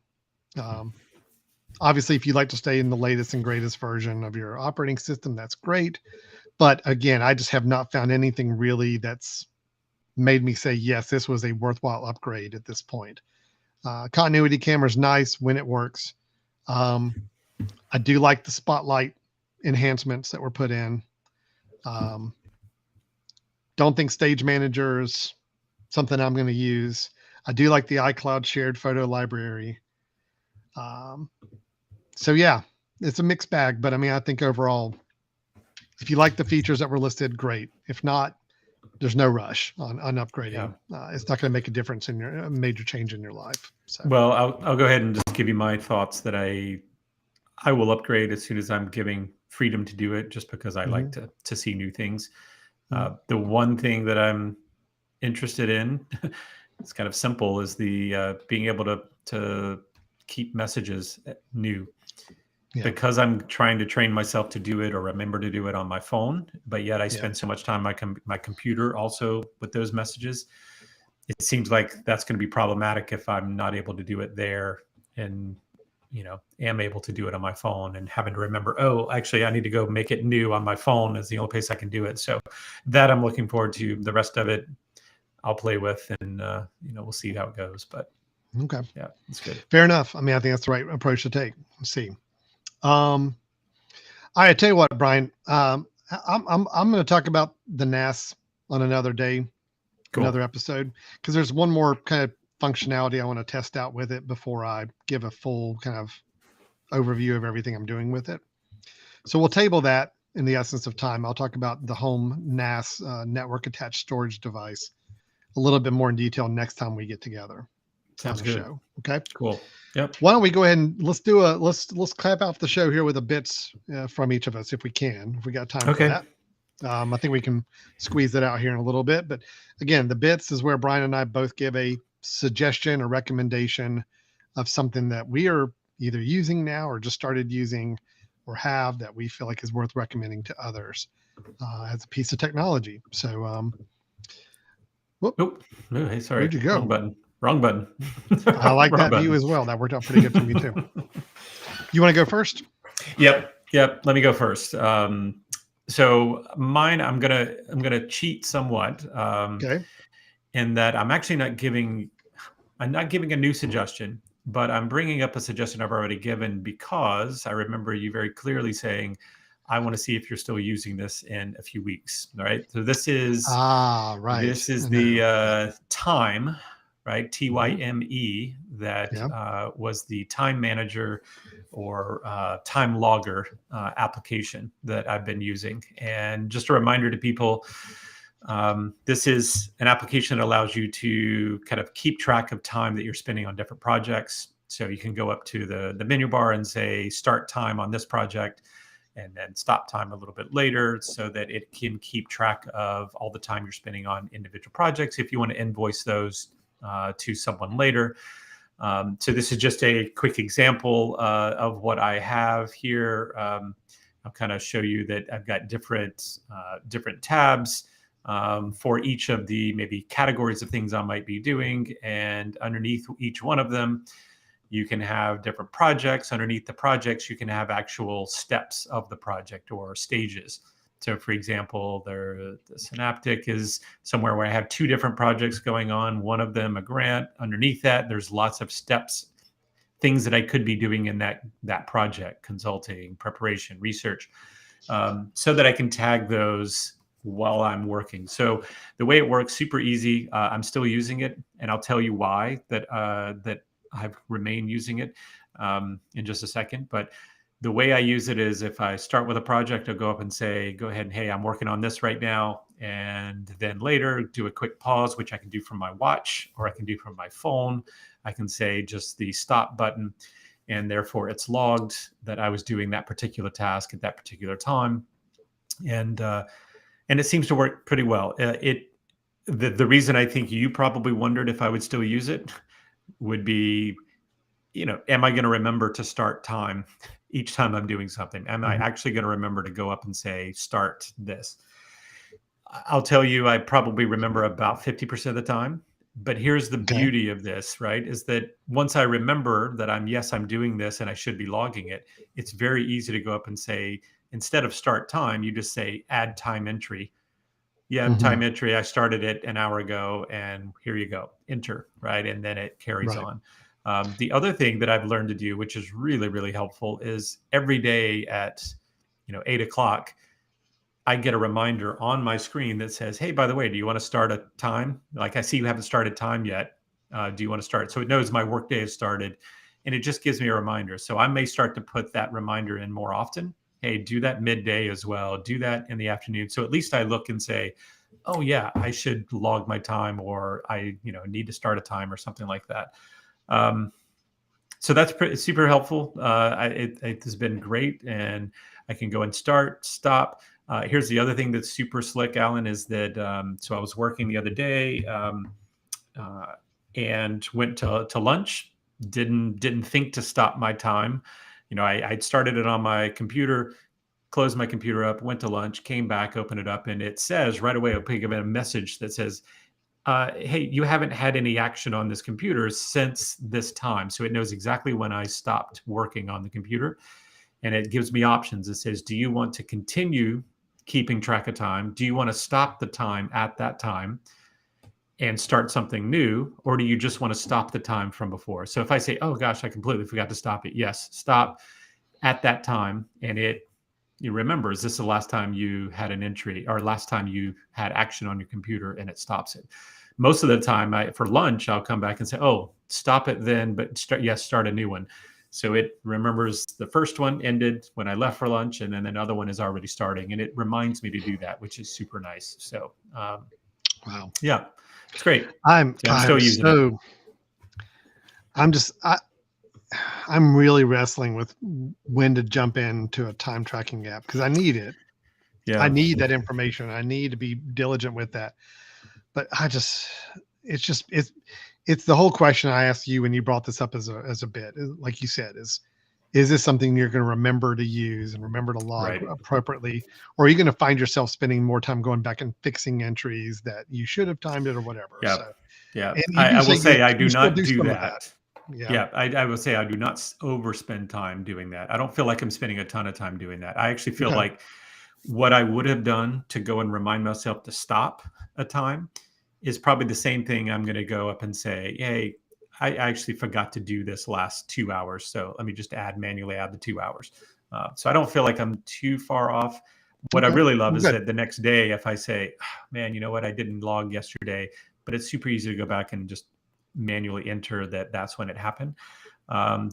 Speaker 1: Obviously, if you'd like to stay in the latest and greatest version of your operating system, that's great. But again, I just have not found anything really that's made me say, yes, this was a worthwhile upgrade at this point. Continuity camera is nice when it works. I do like the spotlight enhancements that were put in. Don't think Stage Manager is something I'm going to use. I do like the iCloud shared photo library. So yeah, it's a mixed bag, but I mean, I think overall, if you like the features that were listed, great. If not, there's no rush on upgrading. It's not going to make a difference in a major change in your life. So.
Speaker 2: Well, I'll go ahead and just give you my thoughts that I will upgrade as soon as I'm giving freedom to do it, just because I like to see new things. The one thing that I'm interested in, it's kind of simple, is the being able to keep messages new. Yeah. Because I'm trying to train myself to do it or remember to do it on my phone, but yet I spend so much time on my computer also with those messages. It seems like that's going to be problematic if I'm not able to do it there, and am able to do it on my phone, and having to remember, oh, actually I need to go make it new on my phone is the only place I can do it. So that I'm looking forward to. The rest of it I'll play with, and we'll see how it goes. But
Speaker 1: okay,
Speaker 2: yeah, that's good.
Speaker 1: Fair enough. I mean, I think that's the right approach to take. Let's see. I tell you what, Brian. I'm going to talk about the NAS on another day, another episode, because there's one more kind of functionality I want to test out with it before I give a full kind of overview of everything I'm doing with it. So we'll table that in the essence of time. I'll talk about the home NAS network attached storage device a little bit more in detail next time we get together.
Speaker 2: Sounds good.
Speaker 1: Show. Okay.
Speaker 2: Cool. Yep.
Speaker 1: Why don't we go ahead and let's clap off the show here with the bits from each of us if we can, if we got time for that. I think we can squeeze it out here in a little bit, but again, the bits is where Brian and I both give a suggestion or recommendation of something that we are either using now or just started using or have that we feel like is worth recommending to others as a piece of technology. So,
Speaker 2: oh, hey, sorry.
Speaker 1: Where'd you go?
Speaker 2: Wrong button.
Speaker 1: I like that view as well. That worked out pretty good for me too. You want to go first?
Speaker 2: Yep. Let me go first. So mine, I'm gonna cheat somewhat.
Speaker 1: Okay.
Speaker 2: In that I'm actually not giving a new suggestion, but I'm bringing up a suggestion I've already given, because I remember you very clearly saying, I want to see if you're still using this in a few weeks. All right. So this is
Speaker 1: Right.
Speaker 2: the time, right?
Speaker 1: Mhm.
Speaker 2: TYME, that
Speaker 1: Yeah.
Speaker 2: was the time manager or time logger application that I've been using. And just a reminder to people, this is an application that allows you to kind of keep track of time that you're spending on different projects. So you can go up to the menu bar and say start time on this project, and then stop time a little bit later, so that it can keep track of all the time you're spending on individual projects if you want to invoice those to someone later. So this is just a quick example of what I have here. I'll kind of show you that I've got different tabs for each of the maybe categories of things I might be doing, and underneath each one of them, you can have different projects. Underneath the projects, you can have actual steps of the project or stages. So, for example, the Senaptec is somewhere where I have two different projects going on, one of them a grant. Underneath that, there's lots of steps, things that I could be doing in that project: consulting, preparation, research, so that I can tag those while I'm working. So the way it works, super easy. I'm still using it, and I'll tell you why that I've remained using it in just a second. But the way I use it is, if I start with a project, I'll go up and say, go ahead and, hey, I'm working on this right now. And then later do a quick pause, which I can do from my watch or I can do from my phone. I can say just the stop button, and therefore it's logged that I was doing that particular task at that particular time. And it seems to work pretty well. The reason I think you probably wondered if I would still use it would be, am I going to remember to start time each time I'm doing something? Am I
Speaker 1: Mhm.
Speaker 2: actually going to remember to go up and say start this? I'll tell you, I probably remember about 50% of the time. But here's the
Speaker 1: Okay.
Speaker 2: beauty of this, right? Is that once I remember that I'm doing this and I should be logging it, it's very easy to go up and say, instead of start time, you just say add time entry. Yeah,
Speaker 1: Mhm.
Speaker 2: time entry. I started it an hour ago, and here you go, enter, right? And then it carries
Speaker 1: Right.
Speaker 2: on. The other thing that I've learned to do, which is really, really helpful, is every day at 8 o'clock, I get a reminder on my screen that says, "Hey, by the way, do you want to start a time? Like, I see you haven't started time yet. Do you want to start?" So it knows my workday has started, and it just gives me a reminder. So I may start to put that reminder in more often. Hey, do that midday as well. Do that in the afternoon. So at least I look and say, "Oh yeah, I should log my time, or I need to start a time or something like that." Um, so that's super helpful. It has been great, and I can go and start, stop. Here's the other thing that's super slick, Alan, is that so I was working the other day, uh, and went to lunch. Didn't think to stop my time. I'd started it on my computer, closed my computer up, went to lunch, came back, opened it up, and it says right away, I'll pick up a message that says, hey, you haven't had any action on this computer since this time. So it knows exactly when I stopped working on the computer. And it gives me options. It says, do you want to continue keeping track of time? Do you want to stop the time at that time and start something new? Or do you just want to stop the time from before? So if I say, oh gosh, I completely forgot to stop it. Yes, stop at that time. And you remember, is this the last time you had an entry or last time you had action on your computer, and it stops it. Most of the time for lunch, I'll come back and say, oh, stop it then, but start a new one. So it remembers the first one ended when I left for lunch, and then another one is already starting, and it reminds me to do that, which is super nice. So
Speaker 1: Wow.
Speaker 2: yeah, it's great.
Speaker 1: I'm
Speaker 2: So I'm
Speaker 1: I'm
Speaker 2: still using it.
Speaker 1: so I'm just I'm really wrestling with when to jump into a time tracking app because I need it. I
Speaker 2: Yeah.
Speaker 1: need that information. I need to be diligent with that. But it's just it's the whole question I asked you when you brought this up as a bit. Like you said, is this something you're going to remember to use and remember to log
Speaker 2: Right.
Speaker 1: appropriately, or are you going to find yourself spending more time going back and fixing entries that you should have timed it or whatever?
Speaker 2: Yeah.
Speaker 1: So,
Speaker 2: Yeah.
Speaker 1: and you
Speaker 2: I
Speaker 1: do
Speaker 2: will
Speaker 1: say
Speaker 2: say I
Speaker 1: you
Speaker 2: do
Speaker 1: still
Speaker 2: not
Speaker 1: do
Speaker 2: do
Speaker 1: some of that.
Speaker 2: that.
Speaker 1: Yeah.
Speaker 2: Yeah, I will say I do not overspend time doing that. I don't feel like I'm spending a ton of time doing that. I actually feel
Speaker 1: Okay.
Speaker 2: like what I would have done to go and remind myself to stop a time is probably the same thing. I'm going to go up and say, hey, I actually forgot to do this last 2 hours. So let me just manually add the 2 hours. So I don't feel like I'm too far off. What I
Speaker 1: Okay.
Speaker 2: really love
Speaker 1: Well,
Speaker 2: is
Speaker 1: good.
Speaker 2: that the next day, if I say, "Ah, man, you know what, I didn't log yesterday," but it's super easy to go back and just manually enter that that's when it happened.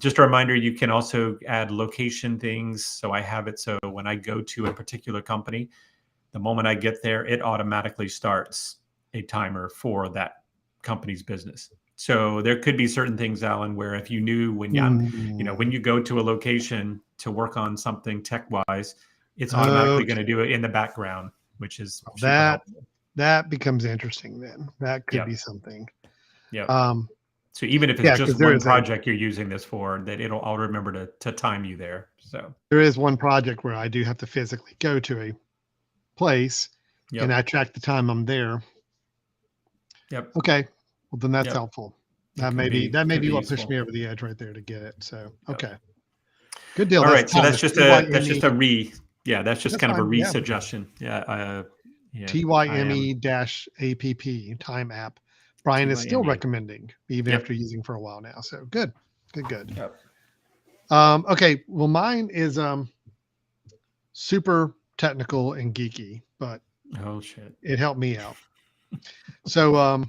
Speaker 2: Just a reminder, you can also add location things. So I have it so when I go to a particular company, the moment I get there, it automatically starts a timer for that company's business. So there could be certain things, Alan, where if you knew when when
Speaker 1: Mm.
Speaker 2: you go to a location to work on something tech wise, it's automatically going to do
Speaker 1: Okay.
Speaker 2: it in the background, which is super
Speaker 1: That
Speaker 2: helpful.
Speaker 1: that becomes interesting then. That could be
Speaker 2: Yep.
Speaker 1: something.
Speaker 2: Yep.
Speaker 1: Um,
Speaker 2: So even if it's
Speaker 1: yeah,
Speaker 2: just
Speaker 1: because there
Speaker 2: one
Speaker 1: is a
Speaker 2: project you're using this for, that I'll remember to time you there. So
Speaker 1: there is one project where I do have to physically go to a place and I
Speaker 2: yep.
Speaker 1: track the time I'm there.
Speaker 2: Yep.
Speaker 1: Okay. Well, then that's
Speaker 2: Yep.
Speaker 1: helpful.
Speaker 2: It
Speaker 1: That may
Speaker 2: could
Speaker 1: be
Speaker 2: be
Speaker 1: what pushed
Speaker 2: useful.
Speaker 1: me over the edge right there to get it. So,
Speaker 2: Yep.
Speaker 1: okay. Good deal.
Speaker 2: All
Speaker 1: That's
Speaker 2: right. So
Speaker 1: time.
Speaker 2: that's
Speaker 1: That's
Speaker 2: just a
Speaker 1: TYME.
Speaker 2: yeah, that's just
Speaker 1: That's
Speaker 2: kind of a
Speaker 1: fine. Yeah.
Speaker 2: re-suggestion. Yeah. Yeah. I am
Speaker 1: TYME dash APP time app. Brian is still
Speaker 2: TYME.
Speaker 1: recommending, even after
Speaker 2: Yep.
Speaker 1: using for a while now. So good. Good, good.
Speaker 2: Yep.
Speaker 1: Okay. Well, mine is super technical and geeky, but
Speaker 2: Oh shit.
Speaker 1: it helped me out. So,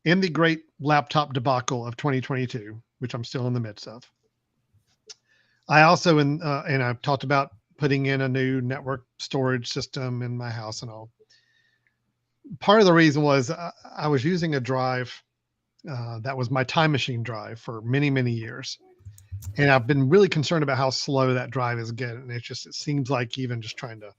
Speaker 1: in the great laptop debacle of 2022, which I'm still in the midst of, I also and I've talked about putting in a new network storage system in my house and all. Part of the reason was I was using a drive that was my time machine drive for many, many years, and I've been really concerned about how slow that drive is getting. It seems like even just trying to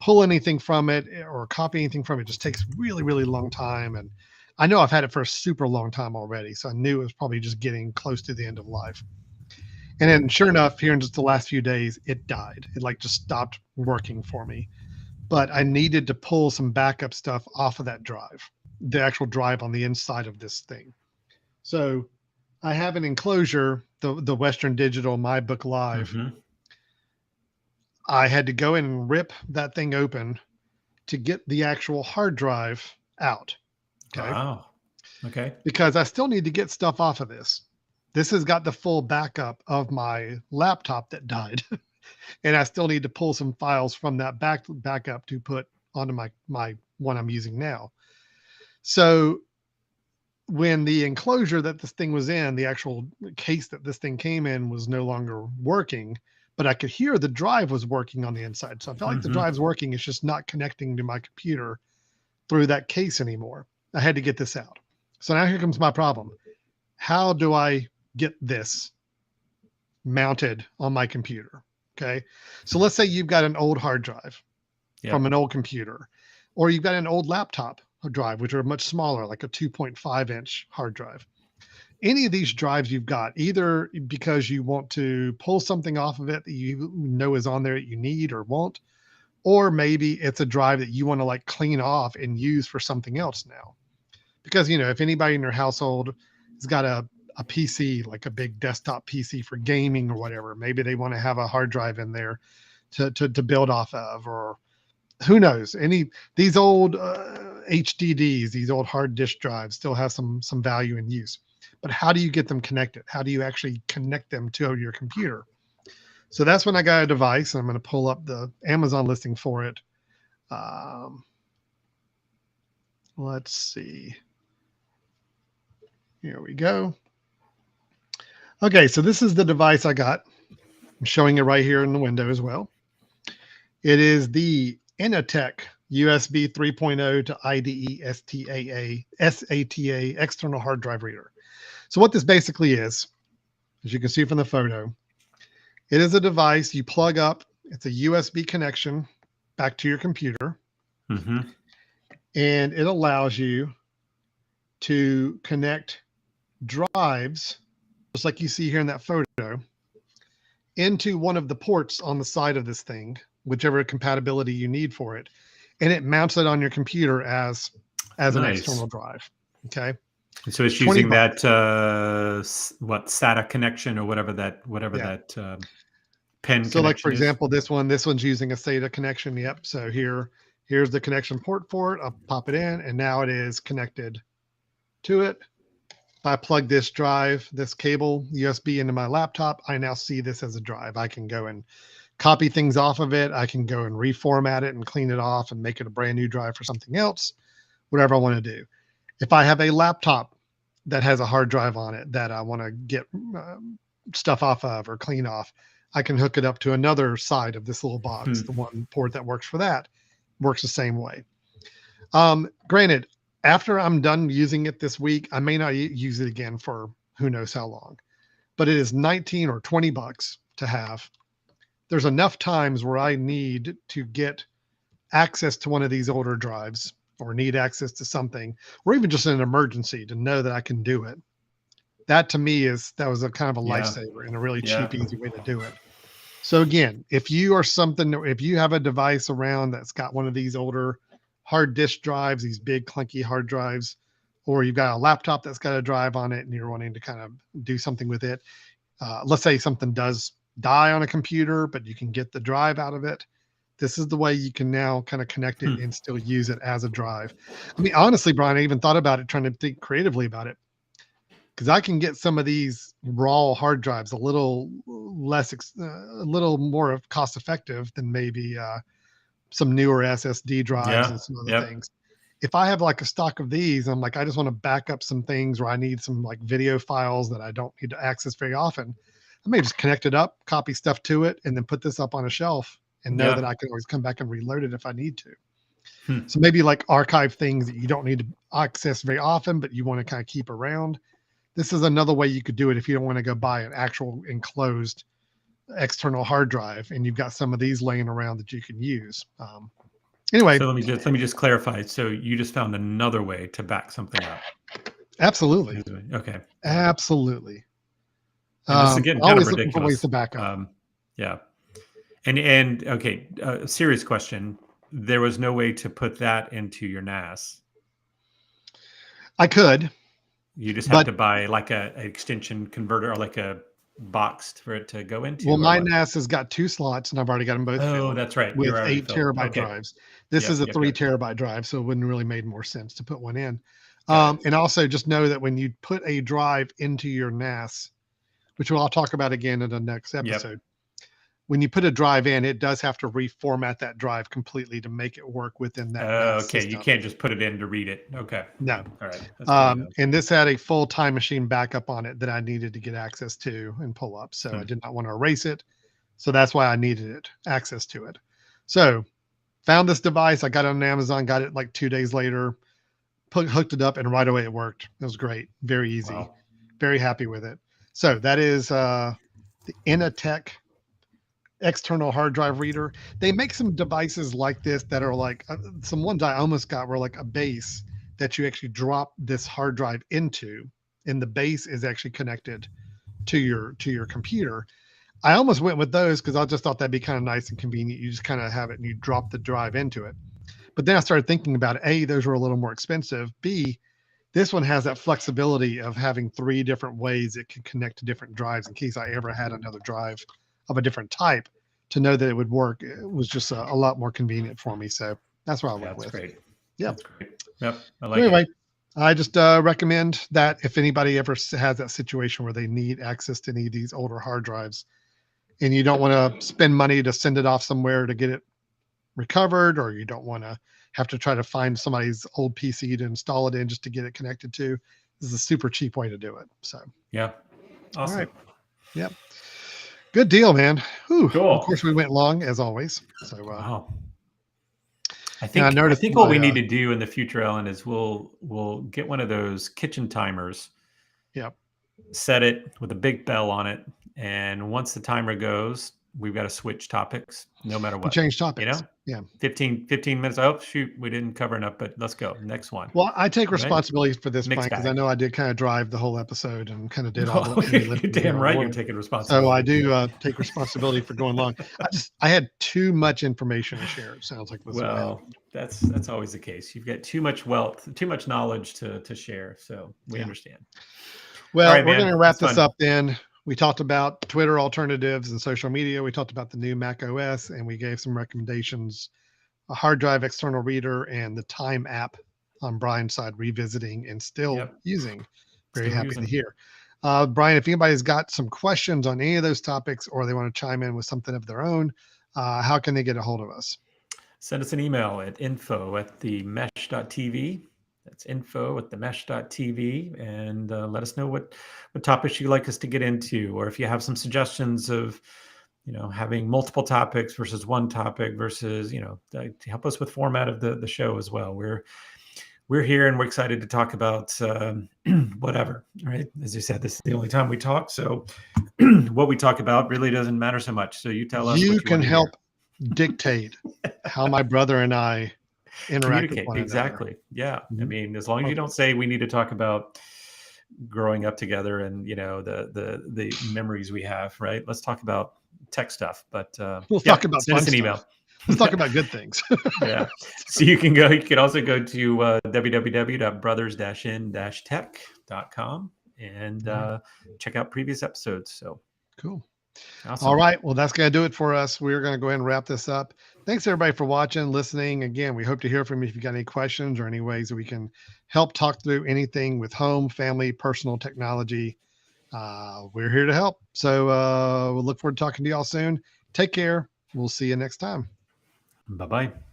Speaker 1: pull anything from it or copy anything from it just takes really, really long time. And I know I've had it for a super long time already, so I knew it was probably just getting close to the end of life. And then, sure enough, here in just the last few days, it died. It like just stopped working for me. But I needed to pull some backup stuff off of that drive, the actual drive on the inside of this thing. So I have an enclosure, the Western Digital MyBook Live.
Speaker 2: Mm-hmm.
Speaker 1: I had to go in and rip that thing open to get the actual hard drive out. Okay.
Speaker 2: Wow. Okay.
Speaker 1: Because I still need to get stuff off of this. This has got the full backup of my laptop that died. And I still need to pull some files from that backup to put onto my one I'm using now. So when the enclosure that this thing was in, the actual case that this thing came in was no longer working, but I could hear the drive was working on the inside. So I felt like the
Speaker 2: Mm-hmm.
Speaker 1: drive's working. It's just not connecting to my computer through that case anymore. I had to get this out. So now here comes my problem. How do I get this mounted on my computer? Okay. So let's say you've got an old hard drive from
Speaker 2: Yep.
Speaker 1: an old computer, or you've got an old laptop drive, which are much smaller, like a 2.5-inch hard drive. Any of these drives you've got, either because you want to pull something off of it that you know is on there that you need or want, or maybe it's a drive that you want to like clean off and use for something else now. Because, if anybody in your household has got a PC, like a big desktop PC for gaming or whatever, maybe they want to have a hard drive in there to build off of, or who knows, these old HDDs, these old hard disk drives still have some value and use. But how do you get them connected? How do you actually connect them to your computer? So that's when I got a device, and I'm going to pull up the Amazon listing for it. Let's see. Here we go. Okay, so this is the device I got. I'm showing it right here in the window as well. It is the Senaptec USB 3.0 to IDE SATA external hard drive reader. So what this basically is, as you can see from the photo, it is a device you plug up. It's a USB connection back to your computer,
Speaker 2: Mm-hmm.
Speaker 1: and it allows you to connect drives, just like you see here in that photo, into one of the ports on the side of this thing, whichever compatibility you need for it, and it mounts it on your computer as an
Speaker 2: Nice.
Speaker 1: external drive. Okay.
Speaker 2: And so it's
Speaker 1: 20
Speaker 2: using
Speaker 1: bucks.
Speaker 2: that what SATA connection or whatever
Speaker 1: Yeah.
Speaker 2: that pen
Speaker 1: So like for
Speaker 2: connection is.
Speaker 1: example, this one's using a SATA connection. Yep. So here's the connection port for it. I'll pop it in, and now it is connected to it. If I plug this drive, this cable USB into my laptop, I now see this as a drive. I can go and copy things off of it. I can go and reformat it and clean it off and make it a brand new drive for something else, whatever I want to do. If I have a laptop that has a hard drive on it that I want to get stuff off of or clean off, I can hook it up to another side of this little box. The one port that works for that works the same way. Granted, after I'm done using it this week, I may not use it again for who knows how long, but it is 19 or 20 bucks to have. There's enough times where I need to get access to one of these older drives or need access to something, or even just an emergency to know that I can do it. That to me that was a kind of a lifesaver and a really cheap, easy way to do it. So again, if you have a device around that's got one of these older hard disk drives, these big clunky hard drives, or you've got a laptop that's got a drive on it and you're wanting to kind of do something with it. Let's say something does die on a computer, but you can get the drive out of it. This is the way you can now kind of connect it and still use it as a drive. I mean, honestly, Brian, I even thought about it, trying to think creatively about it, because I can get some of these raw hard drives a little more cost effective than maybe some newer SSD drives and some other things. If I have like a stock of these, I'm like, I just want to back up some things where I need some like video files that I don't need to access very often. I may just connect it up, copy stuff to it, and then put this up on a shelf and know that I can always come back and reload it if I need to. So maybe like archive things that you don't need to access very often, but you want to kind of keep around. This is another way you could do it if you don't want to go buy an actual enclosed external hard drive and you've got some of these laying around that you can use. Anyway,
Speaker 2: so let me just clarify. So you just found another way to back something up.
Speaker 1: Absolutely.
Speaker 2: Okay.
Speaker 1: Absolutely.
Speaker 2: And this is again kind
Speaker 1: always
Speaker 2: of
Speaker 1: looking
Speaker 2: ridiculous.
Speaker 1: for ways to back up.
Speaker 2: Yeah. And okay, serious question. There was no way to put that into your NAS.
Speaker 1: I could.
Speaker 2: You just have to buy like an extension converter or like a box for it to go into.
Speaker 1: Well, my NAS has got 2 slots, and I've already got them both filled.
Speaker 2: Oh, that's right.
Speaker 1: With 8 terabyte drives. This is a 3 terabyte drive, so it wouldn't really made more sense to put one in. And also just know that when you put a drive into your NAS, which I'll talk about again in the next episode, when you put a drive in, it does have to reformat that drive completely to make it work within that NAS
Speaker 2: okay,
Speaker 1: system.
Speaker 2: You can't just put it in to read it. Okay.
Speaker 1: No.
Speaker 2: All right.
Speaker 1: And this had a full time machine backup on it that I needed to get access to and pull up. So I did not want to erase it. So that's why I needed access to it. So found this device. I got it on Amazon, got it like 2 days later, hooked it up, and right away it worked. It was great. Very easy. Wow. Very happy with it. So that is the Senaptec external hard drive reader. They make some devices like this that are like some ones I almost got were like a base that you actually drop this hard drive into, and the base is actually connected to your computer. I almost went with those because I just thought that'd be kind of nice and convenient. You just kind of have it and you drop the drive into it. But then I started thinking about it. A, those were a little more expensive. B, this one has that flexibility of having 3 different ways it can connect to different drives in case I ever had another drive of a different type. To know that it would work, it was just a lot more convenient for me. So that's what I went with.
Speaker 2: Great.
Speaker 1: Yeah.
Speaker 2: That's great. Yep. I like
Speaker 1: anyway,
Speaker 2: it.
Speaker 1: I just recommend that if anybody ever has that situation where they need access to any of these older hard drives and you don't want to spend money to send it off somewhere to get it recovered, or you don't want to have to try to find somebody's old PC to install it in just to get it connected to, this is a super cheap way to do it. So
Speaker 2: yeah. Awesome.
Speaker 1: All right. Yep. Good deal, man. Whew.
Speaker 2: Cool.
Speaker 1: Of course, we went long as always. So
Speaker 2: wow. I think what we need to do in the future, Ellen, is we'll get one of those kitchen timers.
Speaker 1: Yep.
Speaker 2: Set it with a big bell on it, and once the timer goes, we've got to switch topics, no matter what.
Speaker 1: Change topics.
Speaker 2: You know?
Speaker 1: Yeah.
Speaker 2: 15 minutes. Oh, shoot, we didn't cover enough, but let's go. Next one.
Speaker 1: Well, I take responsibility for this, Frank, because I know I did kind of drive the whole episode and kind of did all the
Speaker 2: You're damn right you're taking responsibility.
Speaker 1: So I do take responsibility for going long. I had too much information to share. It sounds like this.
Speaker 2: Well, that's always the case. You've got too much wealth, too much knowledge to share. So we understand.
Speaker 1: Well, right, we're going to wrap this up then. We talked about Twitter alternatives and social media. We talked about the new macOS, and we gave some recommendations, a hard drive external reader and the Time app on Brian's side, revisiting and still using Very
Speaker 2: Still
Speaker 1: happy to
Speaker 2: using.
Speaker 1: hear. Brian, if anybody's got some questions on any of those topics or they want to chime in with something of their own, how can they get a hold of us?
Speaker 2: Send us an email at info@themesh.tv. That's info@themesh.tv, and let us know what topics you'd like us to get into, or if you have some suggestions of, having multiple topics versus one topic versus, to help us with format of the show as well. We're here and we're excited to talk about whatever, right? As you said, this is the only time we talk, so what we talk about really doesn't matter so much. So you tell us
Speaker 1: You
Speaker 2: what you
Speaker 1: can
Speaker 2: want to hear.
Speaker 1: help dictate how my brother and I interact with
Speaker 2: Communicate,
Speaker 1: one another.
Speaker 2: exactly. Yeah. I
Speaker 1: Mhm.
Speaker 2: mean, as long as you
Speaker 1: Okay.
Speaker 2: don't say we need to talk about growing up together and, the memories we have, right? Let's talk about tech stuff. But
Speaker 1: We'll
Speaker 2: yeah,
Speaker 1: talk about
Speaker 2: send
Speaker 1: fun
Speaker 2: us an
Speaker 1: stuff.
Speaker 2: email.
Speaker 1: Let's talk about good things.
Speaker 2: Yeah. So you can also go to www.brothers-in-tech.com and
Speaker 1: All right.
Speaker 2: check out previous episodes. So
Speaker 1: Cool. All
Speaker 2: awesome.
Speaker 1: right. Well, that's going to do it for us. We're going to go ahead and wrap this up. Thanks, everybody, for watching, listening. Again, we hope to hear from you if you got any questions or any ways that we can help talk through anything with home, family, personal technology. We're here to help. So we'll look forward to talking to y'all soon. Take care. We'll see you next time.
Speaker 2: Bye-bye.